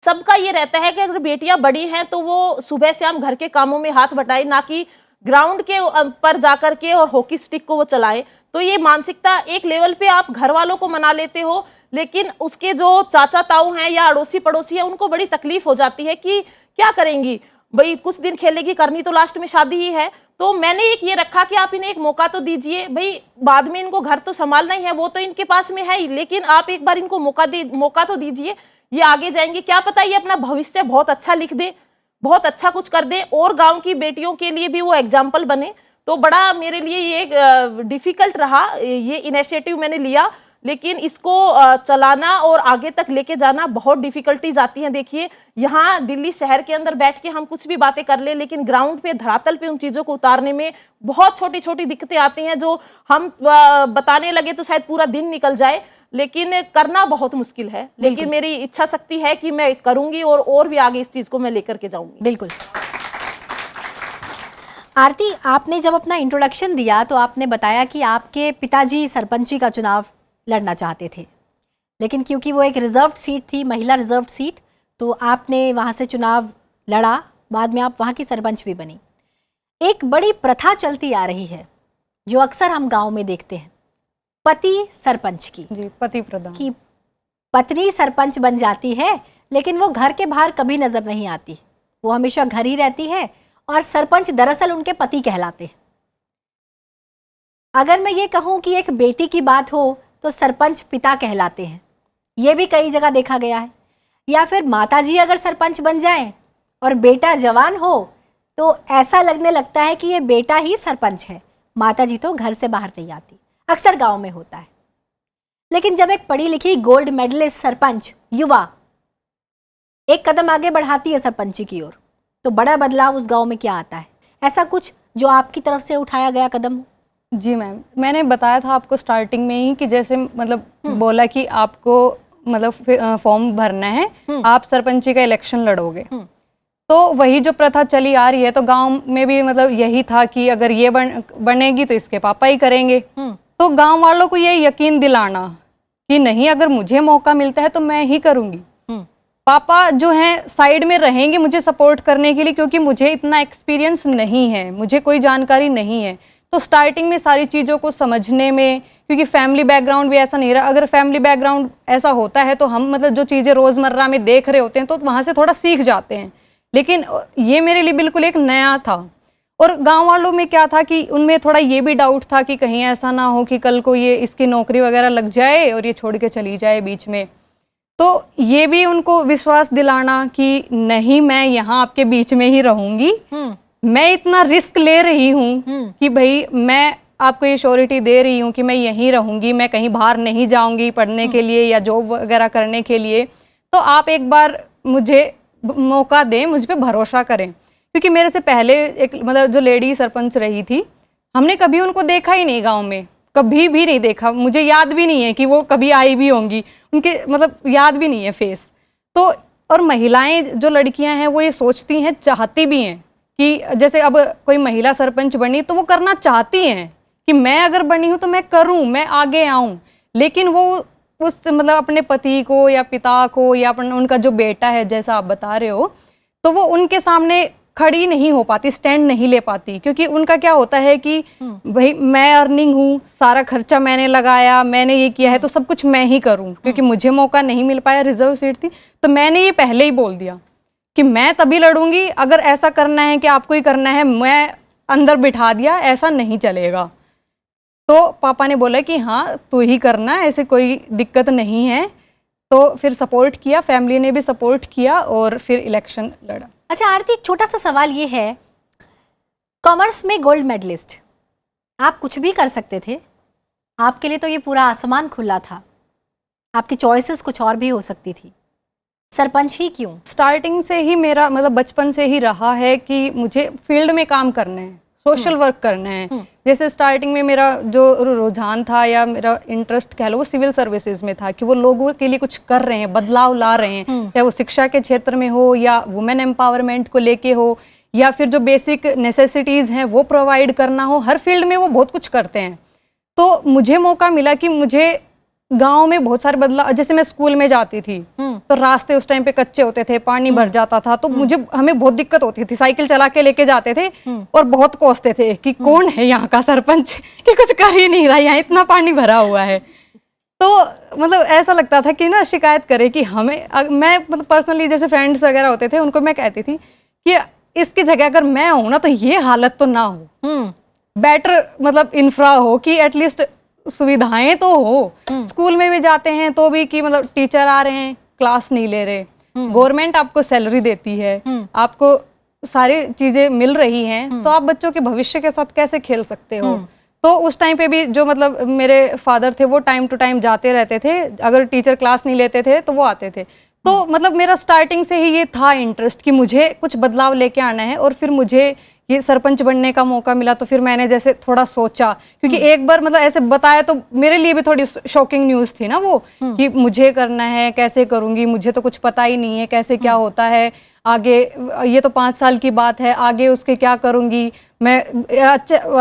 सबका ये रहता है कि अगर बेटियां बड़ी हैं तो वो सुबह शाम घर के कामों में हाथ बटाए, ना कि ग्राउंड के पर जाकर के और हॉकी स्टिक को वो चलाएं। तो ये मानसिकता एक लेवल पे आप घर वालों को मना लेते हो, लेकिन उसके जो चाचा ताऊ हैं या अड़ोसी पड़ोसी हैं उनको बड़ी तकलीफ हो जाती है कि क्या करेंगी भाई, कुछ दिन खेलेगी, करनी तो लास्ट में शादी ही है। तो मैंने एक ये रखा कि आप इन्हें एक मौका तो दीजिए भाई, बाद में इनको घर तो संभालना ही है, वो तो इनके पास में है ही, लेकिन आप एक बार इनको मौका तो दीजिए, ये आगे जाएंगे, क्या पता ये अपना भविष्य बहुत अच्छा लिख दे, बहुत अच्छा कुछ कर दे और गांव की बेटियों के लिए भी वो एग्जाम्पल बने। तो बड़ा मेरे लिए ये डिफिकल्ट रहा, ये इनिशिएटिव मैंने लिया, लेकिन इसको चलाना और आगे तक लेके जाना बहुत डिफिकल्टीज आती हैं। देखिए, यहाँ दिल्ली शहर के अंदर बैठ के हम कुछ भी बातें कर ले, लेकिन ग्राउंड पे, धरातल पे उन चीज़ों को उतारने में बहुत छोटी छोटी दिक्कतें आती हैं, जो हम बताने लगे तो शायद पूरा दिन निकल जाए, लेकिन करना बहुत मुश्किल है। लेकिन मेरी इच्छा शक्ति है कि मैं करूंगी और भी आगे इस चीज़ को मैं लेकर के जाऊंगी। बिल्कुल। आरती, आपने जब अपना इंट्रोडक्शन दिया तो आपने बताया कि आपके पिताजी सरपंची का चुनाव लड़ना चाहते थे, लेकिन क्योंकि वो एक रिजर्व्ड सीट थी, महिला रिजर्व्ड सीट, तो आपने वहाँ से चुनाव लड़ा, बाद में आप वहाँ की सरपंच भी बनी। एक बड़ी प्रथा चलती आ रही है जो अक्सर हम गांव में देखते हैं, पति सरपंच की, जी, पति प्रधान की पत्नी सरपंच बन जाती है, लेकिन वो घर के बाहर कभी नजर नहीं आती, वो हमेशा घर ही रहती है और सरपंच दरअसल उनके पति कहलाते हैं। अगर मैं ये कहूँ कि एक बेटी की बात हो तो सरपंच पिता कहलाते हैं, ये भी कई जगह देखा गया है। या फिर माताजी अगर सरपंच बन जाए और बेटा जवान हो तो ऐसा लगने लगता है कि ये बेटा ही सरपंच है, माताजी तो घर से बाहर नहीं आती। अक्सर गांव में होता है। लेकिन जब एक पढ़ी लिखी गोल्ड मेडलिस्ट सरपंच युवा एक कदम आगे बढ़ाती है सरपंची की ओर, तो बड़ा बदलाव उस गांव में क्या आता है? ऐसा कुछ जो आपकी तरफ से उठाया गया कदम? जी मैम, मैंने बताया था आपको स्टार्टिंग में ही कि जैसे मतलब बोला कि आपको मतलब फॉर्म भरना है, आप सरपंची का इलेक्शन लड़ोगे। तो वही जो प्रथा चली आ रही है, तो गांव में भी मतलब यही था कि अगर ये बनेगी तो इसके पापा ही करेंगे। तो गांव वालों को ये यकीन दिलाना कि नहीं, अगर मुझे मौका मिलता है तो मैं ही करूंगी। पापा जो हैं साइड में रहेंगे मुझे सपोर्ट करने के लिए, क्योंकि मुझे इतना एक्सपीरियंस नहीं है, मुझे कोई जानकारी नहीं है। तो स्टार्टिंग में सारी चीज़ों को समझने में, क्योंकि फैमिली बैकग्राउंड भी ऐसा नहीं रहा। अगर फैमिली बैकग्राउंड ऐसा होता है तो हम मतलब जो चीज़ें रोज़मर्रा में देख रहे होते हैं तो वहाँ से थोड़ा सीख जाते हैं। लेकिन ये मेरे लिए बिल्कुल एक नया था। और गांव वालों में क्या था कि उनमें थोड़ा ये भी डाउट था कि कहीं ऐसा ना हो कि कल को ये इसकी नौकरी वगैरह लग जाए और ये छोड़ के चली जाए बीच में। तो ये भी उनको विश्वास दिलाना कि नहीं, मैं यहाँ आपके बीच में ही रहूँगी, मैं इतना रिस्क ले रही हूँ कि भाई मैं आपको ये श्योरिटी दे रही हूँ कि मैं यहीं रहूँगी, मैं कहीं बाहर नहीं जाऊँगी पढ़ने के लिए या जॉब वगैरह करने के लिए। तो आप एक बार मुझे मौका दें, मुझ पे भरोसा करें। क्योंकि मेरे से पहले एक मतलब जो लेडी सरपंच रही थी, हमने कभी उनको देखा ही नहीं गांव में, कभी भी नहीं देखा। मुझे याद भी नहीं है कि वो कभी आई भी होंगी, उनके मतलब याद भी नहीं है फेस। तो और महिलाएं जो लड़कियां हैं वो ये सोचती हैं, चाहती भी हैं कि जैसे अब कोई महिला सरपंच बनी तो वो करना चाहती हैं कि मैं अगर बनी हूँ तो मैं करूँ, मैं आगे आऊँ। लेकिन वो उस मतलब अपने पति को या पिता को या उनका जो बेटा है, जैसा आप बता रहे हो, तो वो उनके सामने खड़ी नहीं हो पाती, स्टैंड नहीं ले पाती। क्योंकि उनका क्या होता है कि भाई मैं अर्निंग हूँ, सारा खर्चा मैंने लगाया, मैंने ये किया है तो सब कुछ मैं ही करूँ। क्योंकि मुझे मौका नहीं मिल पाया, रिजर्व सीट थी, तो मैंने ये पहले ही बोल दिया कि मैं तभी लड़ूंगी अगर ऐसा करना है कि आपको ही करना है। मैं अंदर बिठा दिया, ऐसा नहीं चलेगा। तो पापा ने बोला कि हाँ तू ही करना, ऐसे कोई दिक्कत नहीं है। तो फिर सपोर्ट किया, फैमिली ने भी सपोर्ट किया और फिर इलेक्शन लड़ा। अच्छा आरती, एक छोटा सा सवाल ये है, कॉमर्स में गोल्ड मेडलिस्ट, आप कुछ भी कर सकते थे, आपके लिए तो ये पूरा आसमान खुला था, आपकी चॉइसेस कुछ और भी हो सकती थी, सरपंच ही क्यों? स्टार्टिंग से ही मेरा मतलब बचपन से ही रहा है कि मुझे फील्ड में काम करना है, सोशल वर्क करना है। जैसे स्टार्टिंग में मेरा जो रुझान था या मेरा इंटरेस्ट कह लो वो सिविल सर्विसेज में था कि वो लोगों के लिए कुछ कर रहे हैं, बदलाव ला रहे हैं, चाहे वो शिक्षा के क्षेत्र में हो या वुमेन एम्पावरमेंट को लेके हो या फिर जो बेसिक नेसेसिटीज़ हैं वो प्रोवाइड करना हो। हर फील्ड में वो बहुत कुछ करते हैं। तो मुझे मौका मिला कि मुझे गांव में बहुत सारे बदलाव, जैसे मैं स्कूल में जाती थी तो रास्ते उस टाइम पे कच्चे होते थे, पानी भर जाता था, तो हमें बहुत दिक्कत होती थी। साइकिल चला के लेके जाते थे और बहुत कोसते थे कि कौन है यहाँ का सरपंच कि कुछ कर ही नहीं रहा, यहाँ इतना पानी भरा हुआ है। तो मतलब ऐसा लगता था कि ना शिकायत करे कि हमें, मैं मतलब पर्सनली जैसे फ्रेंड्स वगैरह होते थे उनको मैं कहती थी कि इसकी जगह अगर मैं हूँ ना तो ये हालत तो ना हो, बेटर मतलब इंफ्रा हो कि एटलीस्ट सुविधाएं तो हो। स्कूल में भी जाते हैं तो भी कि मतलब टीचर आ रहे हैं, क्लास नहीं ले रहे, गवर्नमेंट आपको सैलरी देती है, आपको सारी चीजें मिल रही हैं, तो आप बच्चों के भविष्य के साथ कैसे खेल सकते हो। तो उस टाइम पे भी जो मतलब मेरे फादर थे वो टाइम टू टाइम जाते रहते थे, अगर टीचर क्लास नहीं लेते थे तो वो आते थे। तो मतलब मेरा स्टार्टिंग से ही ये था इंटरेस्ट कि मुझे कुछ बदलाव लेके आना है। और फिर मुझे ये सरपंच बनने का मौका मिला तो फिर मैंने जैसे थोड़ा सोचा, क्योंकि एक बार मतलब ऐसे बताया तो मेरे लिए भी थोड़ी शॉकिंग न्यूज़ थी ना वो, कि मुझे करना है, कैसे करूंगी, मुझे तो कुछ पता ही नहीं है कैसे क्या होता है आगे, ये तो 5 साल की बात है, आगे उसके क्या करूंगी मैं,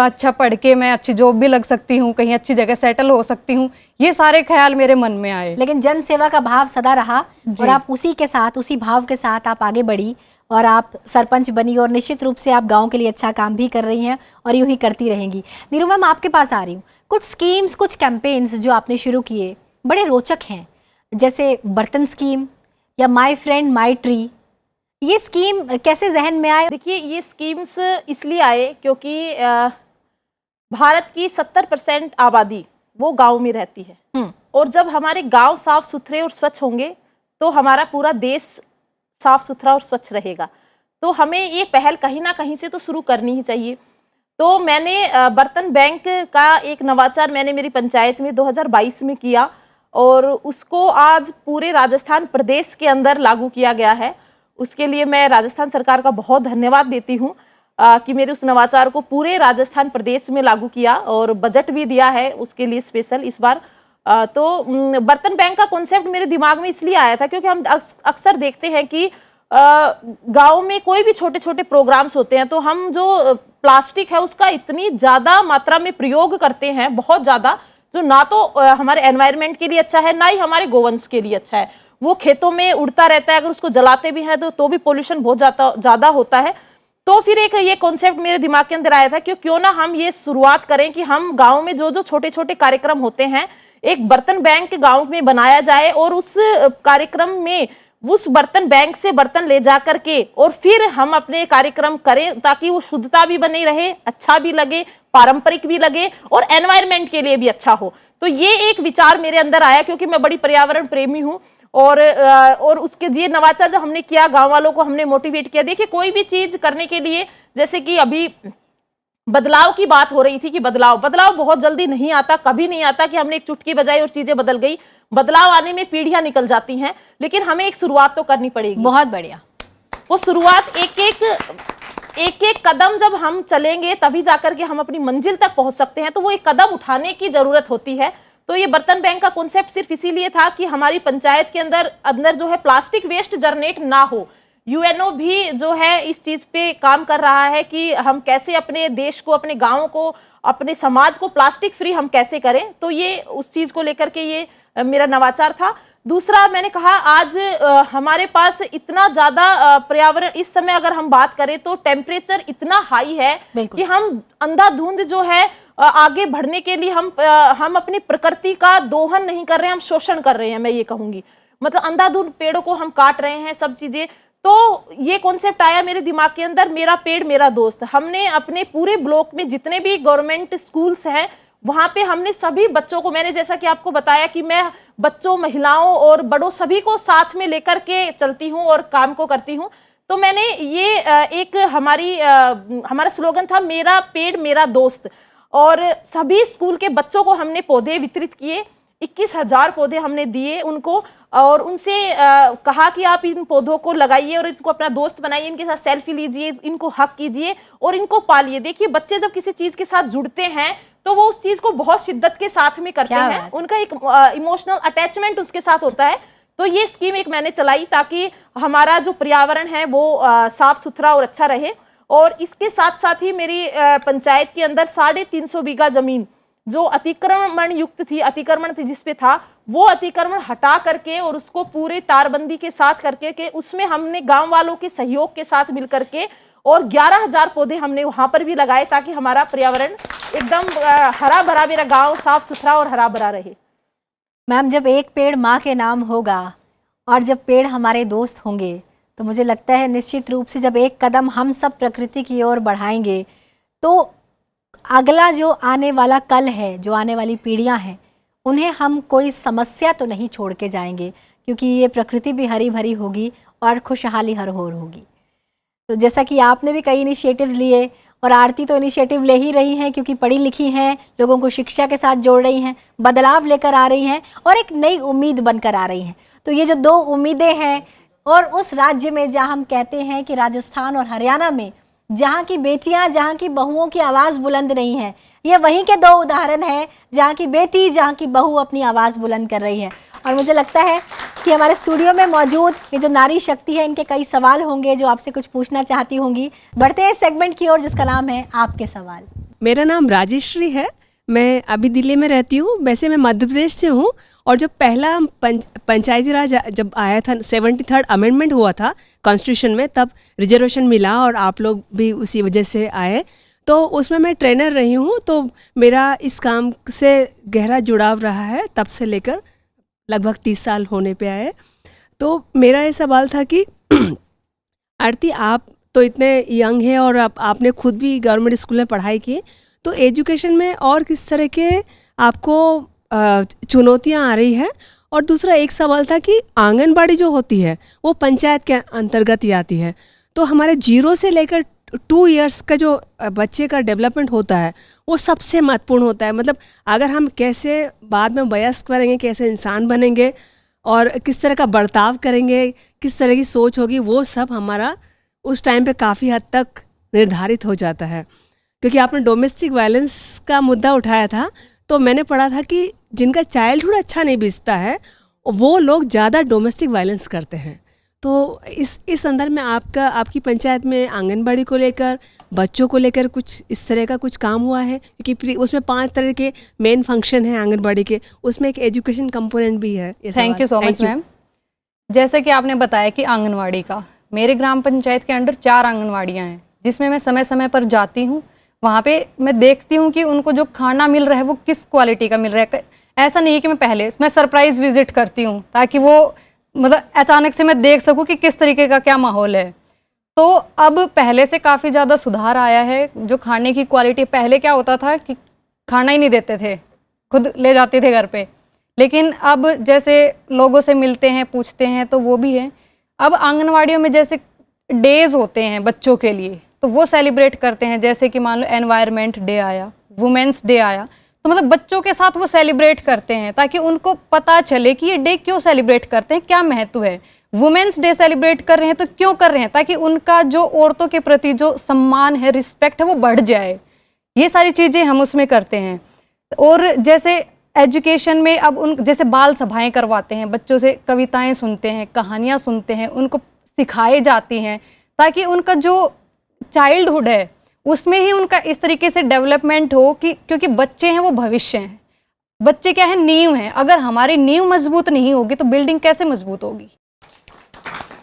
अच्छा पढ़ के मैं अच्छी जॉब भी लग सकती हूँ, कहीं अच्छी जगह सेटल हो सकती हूँ, ये सारे ख्याल मेरे मन में आए। लेकिन जन सेवा का भाव सदा रहा और आप उसी के साथ, उसी भाव के साथ आप आगे बढ़ी और आप सरपंच बनी और निश्चित रूप से आप गांव के लिए अच्छा काम भी कर रही हैं और यूं ही करती रहेंगी। नीरू मैम, आपके पास आ रही हूँ। कुछ स्कीम्स, कुछ कैंपेन्स जो आपने शुरू किए बड़े रोचक हैं, जैसे बर्तन स्कीम या माई फ्रेंड माई ट्री, ये स्कीम कैसे जहन में आए? देखिए, ये स्कीम्स इसलिए आए क्योंकि भारत की 70% आबादी वो गांव में रहती है, और जब हमारे गांव साफ सुथरे और स्वच्छ होंगे तो हमारा पूरा देश साफ सुथरा और स्वच्छ रहेगा। तो हमें ये पहल कहीं ना कहीं से तो शुरू करनी ही चाहिए। तो मैंने बर्तन बैंक का एक नवाचार मैंने मेरी पंचायत में 2022 में किया, और उसको आज पूरे राजस्थान प्रदेश के अंदर लागू किया गया है। उसके लिए मैं राजस्थान सरकार का बहुत धन्यवाद देती हूँ कि मेरे उस नवाचार को पूरे राजस्थान प्रदेश में लागू किया, और बजट भी दिया है उसके लिए स्पेशल इस बार। तो बर्तन बैंक का कॉन्सेप्ट मेरे दिमाग में इसलिए आया था क्योंकि हम अक्सर देखते हैं कि गांव में कोई भी छोटे छोटे प्रोग्राम्स होते हैं तो हम जो प्लास्टिक है उसका इतनी ज़्यादा मात्रा में प्रयोग करते हैं, बहुत ज़्यादा, जो ना तो हमारे एनवायरनमेंट के लिए अच्छा है, ना ही हमारे गोवंश के लिए अच्छा है। वो खेतों में उड़ता रहता है, अगर उसको जलाते भी हैं तो भी पोल्यूशन बहुत ज़्यादा होता है। तो फिर एक ये कॉन्सेप्ट मेरे दिमाग के अंदर आया था कि क्यों ना हम ये शुरुआत करें कि हम गाँव में जो जो छोटे छोटे कार्यक्रम होते हैं एक बर्तन बैंक गाँव में बनाया जाए, और उस कार्यक्रम में उस बर्तन बैंक से बर्तन ले जा करके और फिर हम अपने कार्यक्रम करें, ताकि वो शुद्धता भी बनी रहे, अच्छा भी लगे, पारंपरिक भी लगे और एनवायरनमेंट के लिए भी अच्छा हो। तो ये एक विचार मेरे अंदर आया क्योंकि मैं बड़ी पर्यावरण प्रेमी हूँ, और उसके ये नवाचार जब हमने किया, गांव वालों को हमने मोटिवेट किया। देखिए, कोई भी चीज करने के लिए, जैसे कि अभी बदलाव की बात हो रही थी कि बदलाव बहुत जल्दी नहीं आता, कभी नहीं आता कि हमने एक चुटकी बजाई और चीजें बदल गई। बदलाव आने में पीढ़ियां निकल जाती हैं, लेकिन हमें एक शुरुआत तो करनी पड़ेगी। बहुत बढ़िया। वो शुरुआत एक एक कदम जब हम चलेंगे तभी जाकर के हम अपनी मंजिल तक पहुंच सकते हैं। तो वो एक कदम उठाने की जरूरत होती है। तो ये बर्तन बैंक का कॉन्सेप्ट सिर्फ इसीलिए था कि हमारी पंचायत के अंदर जो है प्लास्टिक वेस्ट जनरेट ना हो। यूएनओ भी जो है इस चीज पे काम कर रहा है कि हम कैसे अपने देश को, अपने गाँव को, अपने समाज को प्लास्टिक फ्री हम कैसे करें। तो ये उस चीज को लेकर के ये मेरा नवाचार था। दूसरा, मैंने कहा आज हमारे पास इतना ज्यादा पर्यावरण, इस समय अगर हम बात करें तो टेम्परेचर इतना हाई है कि हम अंधाधुंध जो है आगे बढ़ने के लिए हम अपनी प्रकृति का दोहन नहीं कर रहे हैं, हम शोषण कर रहे हैं, मैं ये कहूंगी। मतलब अंधाधुंध पेड़ों को हम काट रहे हैं, सब चीजें। तो ये कॉन्सेप्ट आया मेरे दिमाग के अंदर, मेरा पेड़ मेरा दोस्त। हमने अपने पूरे ब्लॉक में जितने भी गवर्नमेंट स्कूल्स हैं वहां पे हमने सभी बच्चों को, मैंने जैसा कि आपको बताया कि मैं बच्चों, महिलाओं और बड़ों सभी को साथ में लेकर के चलती हूं और काम को करती हूं। तो मैंने ये एक हमारा स्लोगन था, मेरा पेड़ मेरा दोस्त, और सभी स्कूल के बच्चों को हमने पौधे वितरित किए। 21,000 पौधे हमने दिए उनको, और उनसे कहा कि आप इन पौधों को लगाइए और इसको अपना दोस्त बनाइए, इनके साथ सेल्फी लीजिए, इनको हक कीजिए और इनको पालिए। देखिए, बच्चे जब किसी चीज के साथ जुड़ते हैं तो वो उस चीज को बहुत शिद्दत के साथ में करते हैं, उनका एक इमोशनल अटैचमेंट उसके साथ होता है। तो ये स्कीम एक मैंने चलाई ताकि हमारा जो पर्यावरण है वो साफ सुथरा और अच्छा रहे। और इसके साथ साथ ही मेरी पंचायत के अंदर 350 बीघा जमीन जो अतिक्रमण युक्त थी, अतिक्रमण थी जिसपे था, वो अतिक्रमण हटा करके और उसको पूरे तारबंदी के साथ करके के उसमें हमने गांव वालों के सहयोग के साथ मिल करके और 11,000 पौधे हमने वहां पर भी लगाए, ताकि हमारा पर्यावरण एकदम हरा भरा, मेरा गांव साफ सुथरा और हरा भरा रहे। मैम, जब एक पेड़ माँ के नाम होगा और जब पेड़ हमारे दोस्त होंगे, तो मुझे लगता है निश्चित रूप से जब एक कदम हम सब प्रकृति की ओर बढ़ाएंगे तो अगला जो आने वाला कल है, जो आने वाली पीढ़ियां हैं, उन्हें हम कोई समस्या तो नहीं छोड़ के जाएंगे, क्योंकि ये प्रकृति भी हरी भरी होगी और खुशहाली हर ओर होगी। तो जैसा कि आपने भी कई इनिशिएटिव्स लिए और आरती तो इनिशिएटिव ले ही रही हैं, क्योंकि पढ़ी लिखी हैं, लोगों को शिक्षा के साथ जोड़ रही हैं, बदलाव लेकर आ रही हैं और एक नई उम्मीद बनकर आ रही हैं। तो ये जो 2 उम्मीदें हैं, और उस राज्य में जहाँ हम कहते हैं कि राजस्थान और हरियाणा में जहाँ की बेटियाँ, जहाँ की बहुओं की आवाज़ बुलंद नहीं है, ये वहीं के 2 उदाहरण हैं जहाँ की बेटी, जहाँ की बहू अपनी आवाज़ बुलंद कर रही है। और मुझे लगता है कि हमारे स्टूडियो में मौजूद ये जो नारी शक्ति है, इनके कई सवाल होंगे जो आपसे कुछ पूछना चाहती होंगी। बढ़ते हैं सेगमेंट की ओर जिसका नाम है आपके सवाल। मेरा नाम राजेश्री है, मैं अभी दिल्ली में रहती हूँ। वैसे मैं मध्य प्रदेश से हूँ, और जब पहला पंचायती राज जब आया था, 73rd अमेंडमेंट हुआ था कॉन्स्टिट्यूशन में, तब रिजर्वेशन मिला और आप लोग भी उसी वजह से आए। तो उसमें मैं ट्रेनर रही हूँ, तो मेरा इस काम से गहरा जुड़ाव रहा है तब से लेकर लगभग 30 साल होने पे आए। तो मेरा ये सवाल था कि आरती, आप तो इतने यंग हैं और आपने खुद भी गवर्नमेंट स्कूल में पढ़ाई की, तो एजुकेशन में और किस तरह के आपको चुनौतियां आ रही है? और दूसरा एक सवाल था कि आंगनबाड़ी जो होती है वो पंचायत के अंतर्गत ही आती है, तो हमारे 0 से लेकर 2 इयर्स का जो बच्चे का डेवलपमेंट होता है वो सबसे महत्वपूर्ण होता है। मतलब अगर हम कैसे बाद में वयस्क बनेंगे, कैसे इंसान बनेंगे और किस तरह का बर्ताव करेंगे, किस तरह की सोच होगी, वो सब हमारा उस टाइम पे काफ़ी हद तक निर्धारित हो जाता है। क्योंकि आपने डोमेस्टिक वायलेंस का मुद्दा उठाया था, तो मैंने पढ़ा था कि जिनका चाइल्डहुड अच्छा नहीं बीतता है वो लोग ज़्यादा डोमेस्टिक वायलेंस करते हैं। तो इस संदर्भ में आपकी पंचायत में आंगनबाड़ी को लेकर, बच्चों को लेकर कुछ इस तरह का कुछ काम हुआ है? क्योंकि उसमें 5 तरह के मेन फंक्शन हैं आंगनबाड़ी के, उसमें एक एजुकेशन कंपोनेंट भी है। Thank you so much ma'am. जैसे कि आपने बताया कि आंगनवाड़ी का, मेरे ग्राम पंचायत के अंडर 4 आंगनवाड़ियाँ हैं जिसमें मैं समय समय पर जाती हूँ। वहाँ पे मैं देखती हूँ कि उनको जो खाना मिल रहा है वो किस क्वालिटी का मिल रहा है। ऐसा नहीं है कि मैं सरप्राइज विजिट करती हूँ ताकि वो मतलब अचानक से मैं देख सकूँ कि किस तरीके का क्या माहौल है। तो अब पहले से काफ़ी ज़्यादा सुधार आया है जो खाने की क्वालिटी। पहले क्या होता था कि खाना ही नहीं देते थे, खुद ले जाते थे घर पे, लेकिन अब जैसे लोगों से मिलते हैं, पूछते हैं, तो वो भी है। अब आंगनवाड़ियों में जैसे डेज होते हैं बच्चों के लिए, तो वो सेलिब्रेट करते हैं। जैसे कि मान लो एनवायरनमेंट डे आया, वुमेंस डे आया, तो मतलब बच्चों के साथ वो सेलिब्रेट करते हैं ताकि उनको पता चले कि ये डे क्यों सेलिब्रेट करते हैं, क्या महत्व है। वुमेंस डे सेलिब्रेट कर रहे हैं तो क्यों कर रहे हैं, ताकि उनका जो औरतों के प्रति जो सम्मान है, रिस्पेक्ट है, वो बढ़ जाए। ये सारी चीज़ें हम उसमें करते हैं। और जैसे एजुकेशन में अब जैसे बाल सभाएं करवाते हैं, बच्चों से कविताएं सुनते हैं, कहानियाँ सुनते हैं, उनको सिखाई जाती हैं ताकि उनका जो चाइल्डहुड है उसमें ही उनका इस तरीके से डेवलपमेंट हो कि, क्योंकि बच्चे हैं वो भविष्य हैं। बच्चे क्या है, नींव हैं। अगर हमारी नींव मजबूत नहीं होगी तो बिल्डिंग कैसे मजबूत होगी।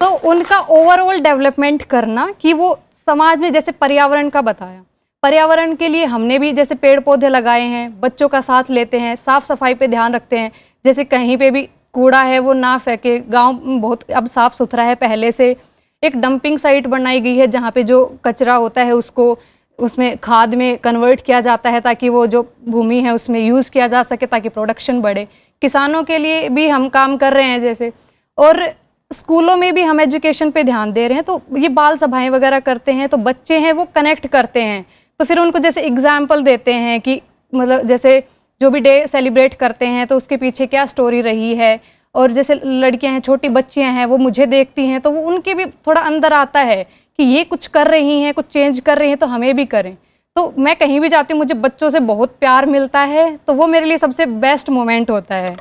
तो उनका ओवरऑल डेवलपमेंट करना कि वो समाज में, जैसे पर्यावरण का बताया, पर्यावरण के लिए हमने भी जैसे पेड़ पौधे लगाए हैं, बच्चों का साथ लेते हैं, साफ सफाई पे ध्यान रखते हैं। जैसे कहीं पे भी कूड़ा है वो ना फेंके। गांव बहुत अब साफ सुथरा है पहले से। एक डंपिंग साइट बनाई गई है जहाँ पे जो कचरा होता है उसको उसमें खाद में कन्वर्ट किया जाता है ताकि वो जो भूमि है उसमें यूज़ किया जा सके ताकि प्रोडक्शन बढ़े। किसानों के लिए भी हम काम कर रहे हैं जैसे, और स्कूलों में भी हम एजुकेशन पे ध्यान दे रहे हैं। तो ये बाल सभाएं वगैरह करते हैं तो बच्चे हैं वो कनेक्ट करते हैं। तो फिर उनको जैसे एग्जाम्पल देते हैं कि मतलब जैसे जो भी डे सेलिब्रेट करते हैं तो उसके पीछे क्या स्टोरी रही है। और जैसे लड़कियां हैं, छोटी बच्चियां हैं, वो मुझे देखती हैं तो वो उनके भी थोड़ा अंदर आता है कि ये कुछ कर रही हैं, कुछ चेंज कर रही हैं तो हमें भी करें। तो मैं कहीं भी जाती हूँ मुझे बच्चों से बहुत प्यार मिलता है, तो वो मेरे लिए सबसे बेस्ट मोमेंट होता है।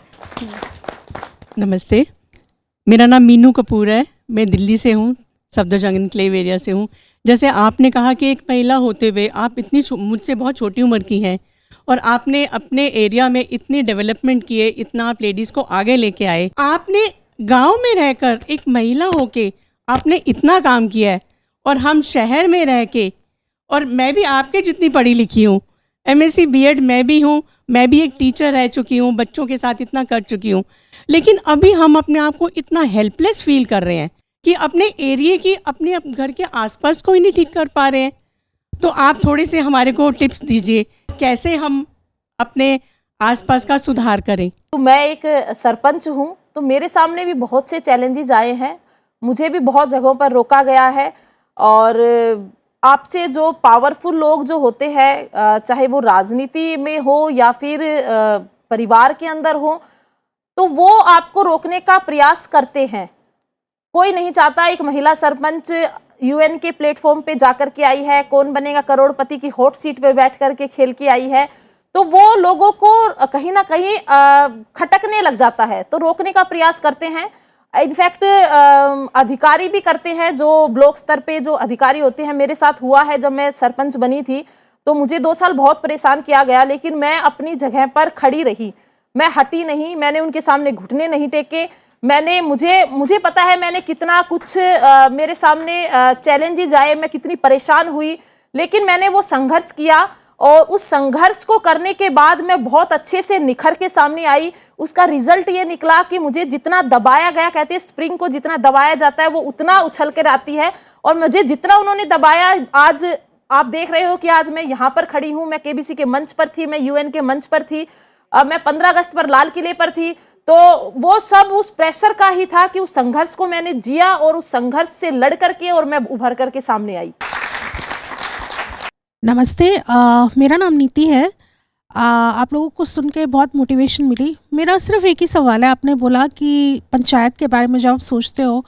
नमस्ते, मेरा नाम मीनू कपूर है। मैं दिल्ली से हूँ, सफदरजंग एनक्लेव एरिया से हूँ। जैसे आपने कहा कि एक महिला होते हुए आप इतनी मुझसे बहुत छोटी उम्र की हैं और आपने अपने एरिया में इतनी डेवलपमेंट किए, इतना आप लेडीज़ को आगे लेके आए। आपने गांव में रहकर एक महिला होके आपने इतना काम किया है, और हम शहर में रह के, और मैं भी आपके जितनी पढ़ी लिखी हूँ, MSc B.Ed मैं भी हूँ, मैं भी एक टीचर रह चुकी हूँ, बच्चों के साथ इतना कर चुकी हूँ, लेकिन अभी हम अपने आप को इतना हेल्पलेस फील कर रहे हैं कि अपने एरिया की, अपने घर के आसपास को ही नहीं ठीक कर पा रहे हैं। तो आप थोड़े से हमारे को टिप्स दीजिए कैसे हम अपने आसपास का सुधार करें। तो मैं एक सरपंच हूँ, तो मेरे सामने भी बहुत से चैलेंजेस आए हैं, मुझे भी बहुत जगहों पर रोका गया है। और आपसे जो पावरफुल लोग जो होते हैं, चाहे वो राजनीति में हो या फिर परिवार के अंदर हो, तो वो आपको रोकने का प्रयास करते हैं। कोई नहीं चाहता एक महिला सरपंच UN के प्लेटफॉर्म पे जाकर के आई है, कौन बनेगा करोड़पति की हॉट सीट पे बैठ करके खेल के आई है, तो वो लोगों को कहीं ना कहीं खटकने लग जाता है, तो रोकने का प्रयास करते हैं। इनफैक्ट अधिकारी भी करते हैं, जो ब्लॉक स्तर पे जो अधिकारी होते हैं। मेरे साथ हुआ है जब मैं सरपंच बनी थी तो मुझे 2 साल बहुत परेशान किया गया, लेकिन मैं अपनी जगह पर खड़ी रही, मैं हटी नहीं, मैंने उनके सामने घुटने नहीं टेके। मुझे पता है मैंने कितना कुछ मेरे सामने चैलेंजेस आए, मैं कितनी परेशान हुई, लेकिन मैंने वो संघर्ष किया और उस संघर्ष को करने के बाद मैं बहुत अच्छे से निखर के सामने आई। उसका रिजल्ट ये निकला कि मुझे जितना दबाया गया, कहते हैं स्प्रिंग को जितना दबाया जाता है वो उतना उछल कर आती है, और मुझे जितना उन्होंने दबाया, आज आप देख रहे हो कि आज मैं यहाँ पर खड़ी हूँ। मैं केबीसी के मंच पर थी, मैं यूएन के मंच पर थी, मैं 15 अगस्त पर लाल किले पर थी। तो वो सब उस प्रेशर का ही था कि उस संघर्ष को मैंने जिया और उस संघर्ष से लड़ करके और मैं उभर करके सामने आई। नमस्ते, मेरा नाम नीति है। आप लोगों को सुन के बहुत मोटिवेशन मिली। मेरा सिर्फ एक ही सवाल है। आपने बोला कि पंचायत के बारे में जब आप सोचते हो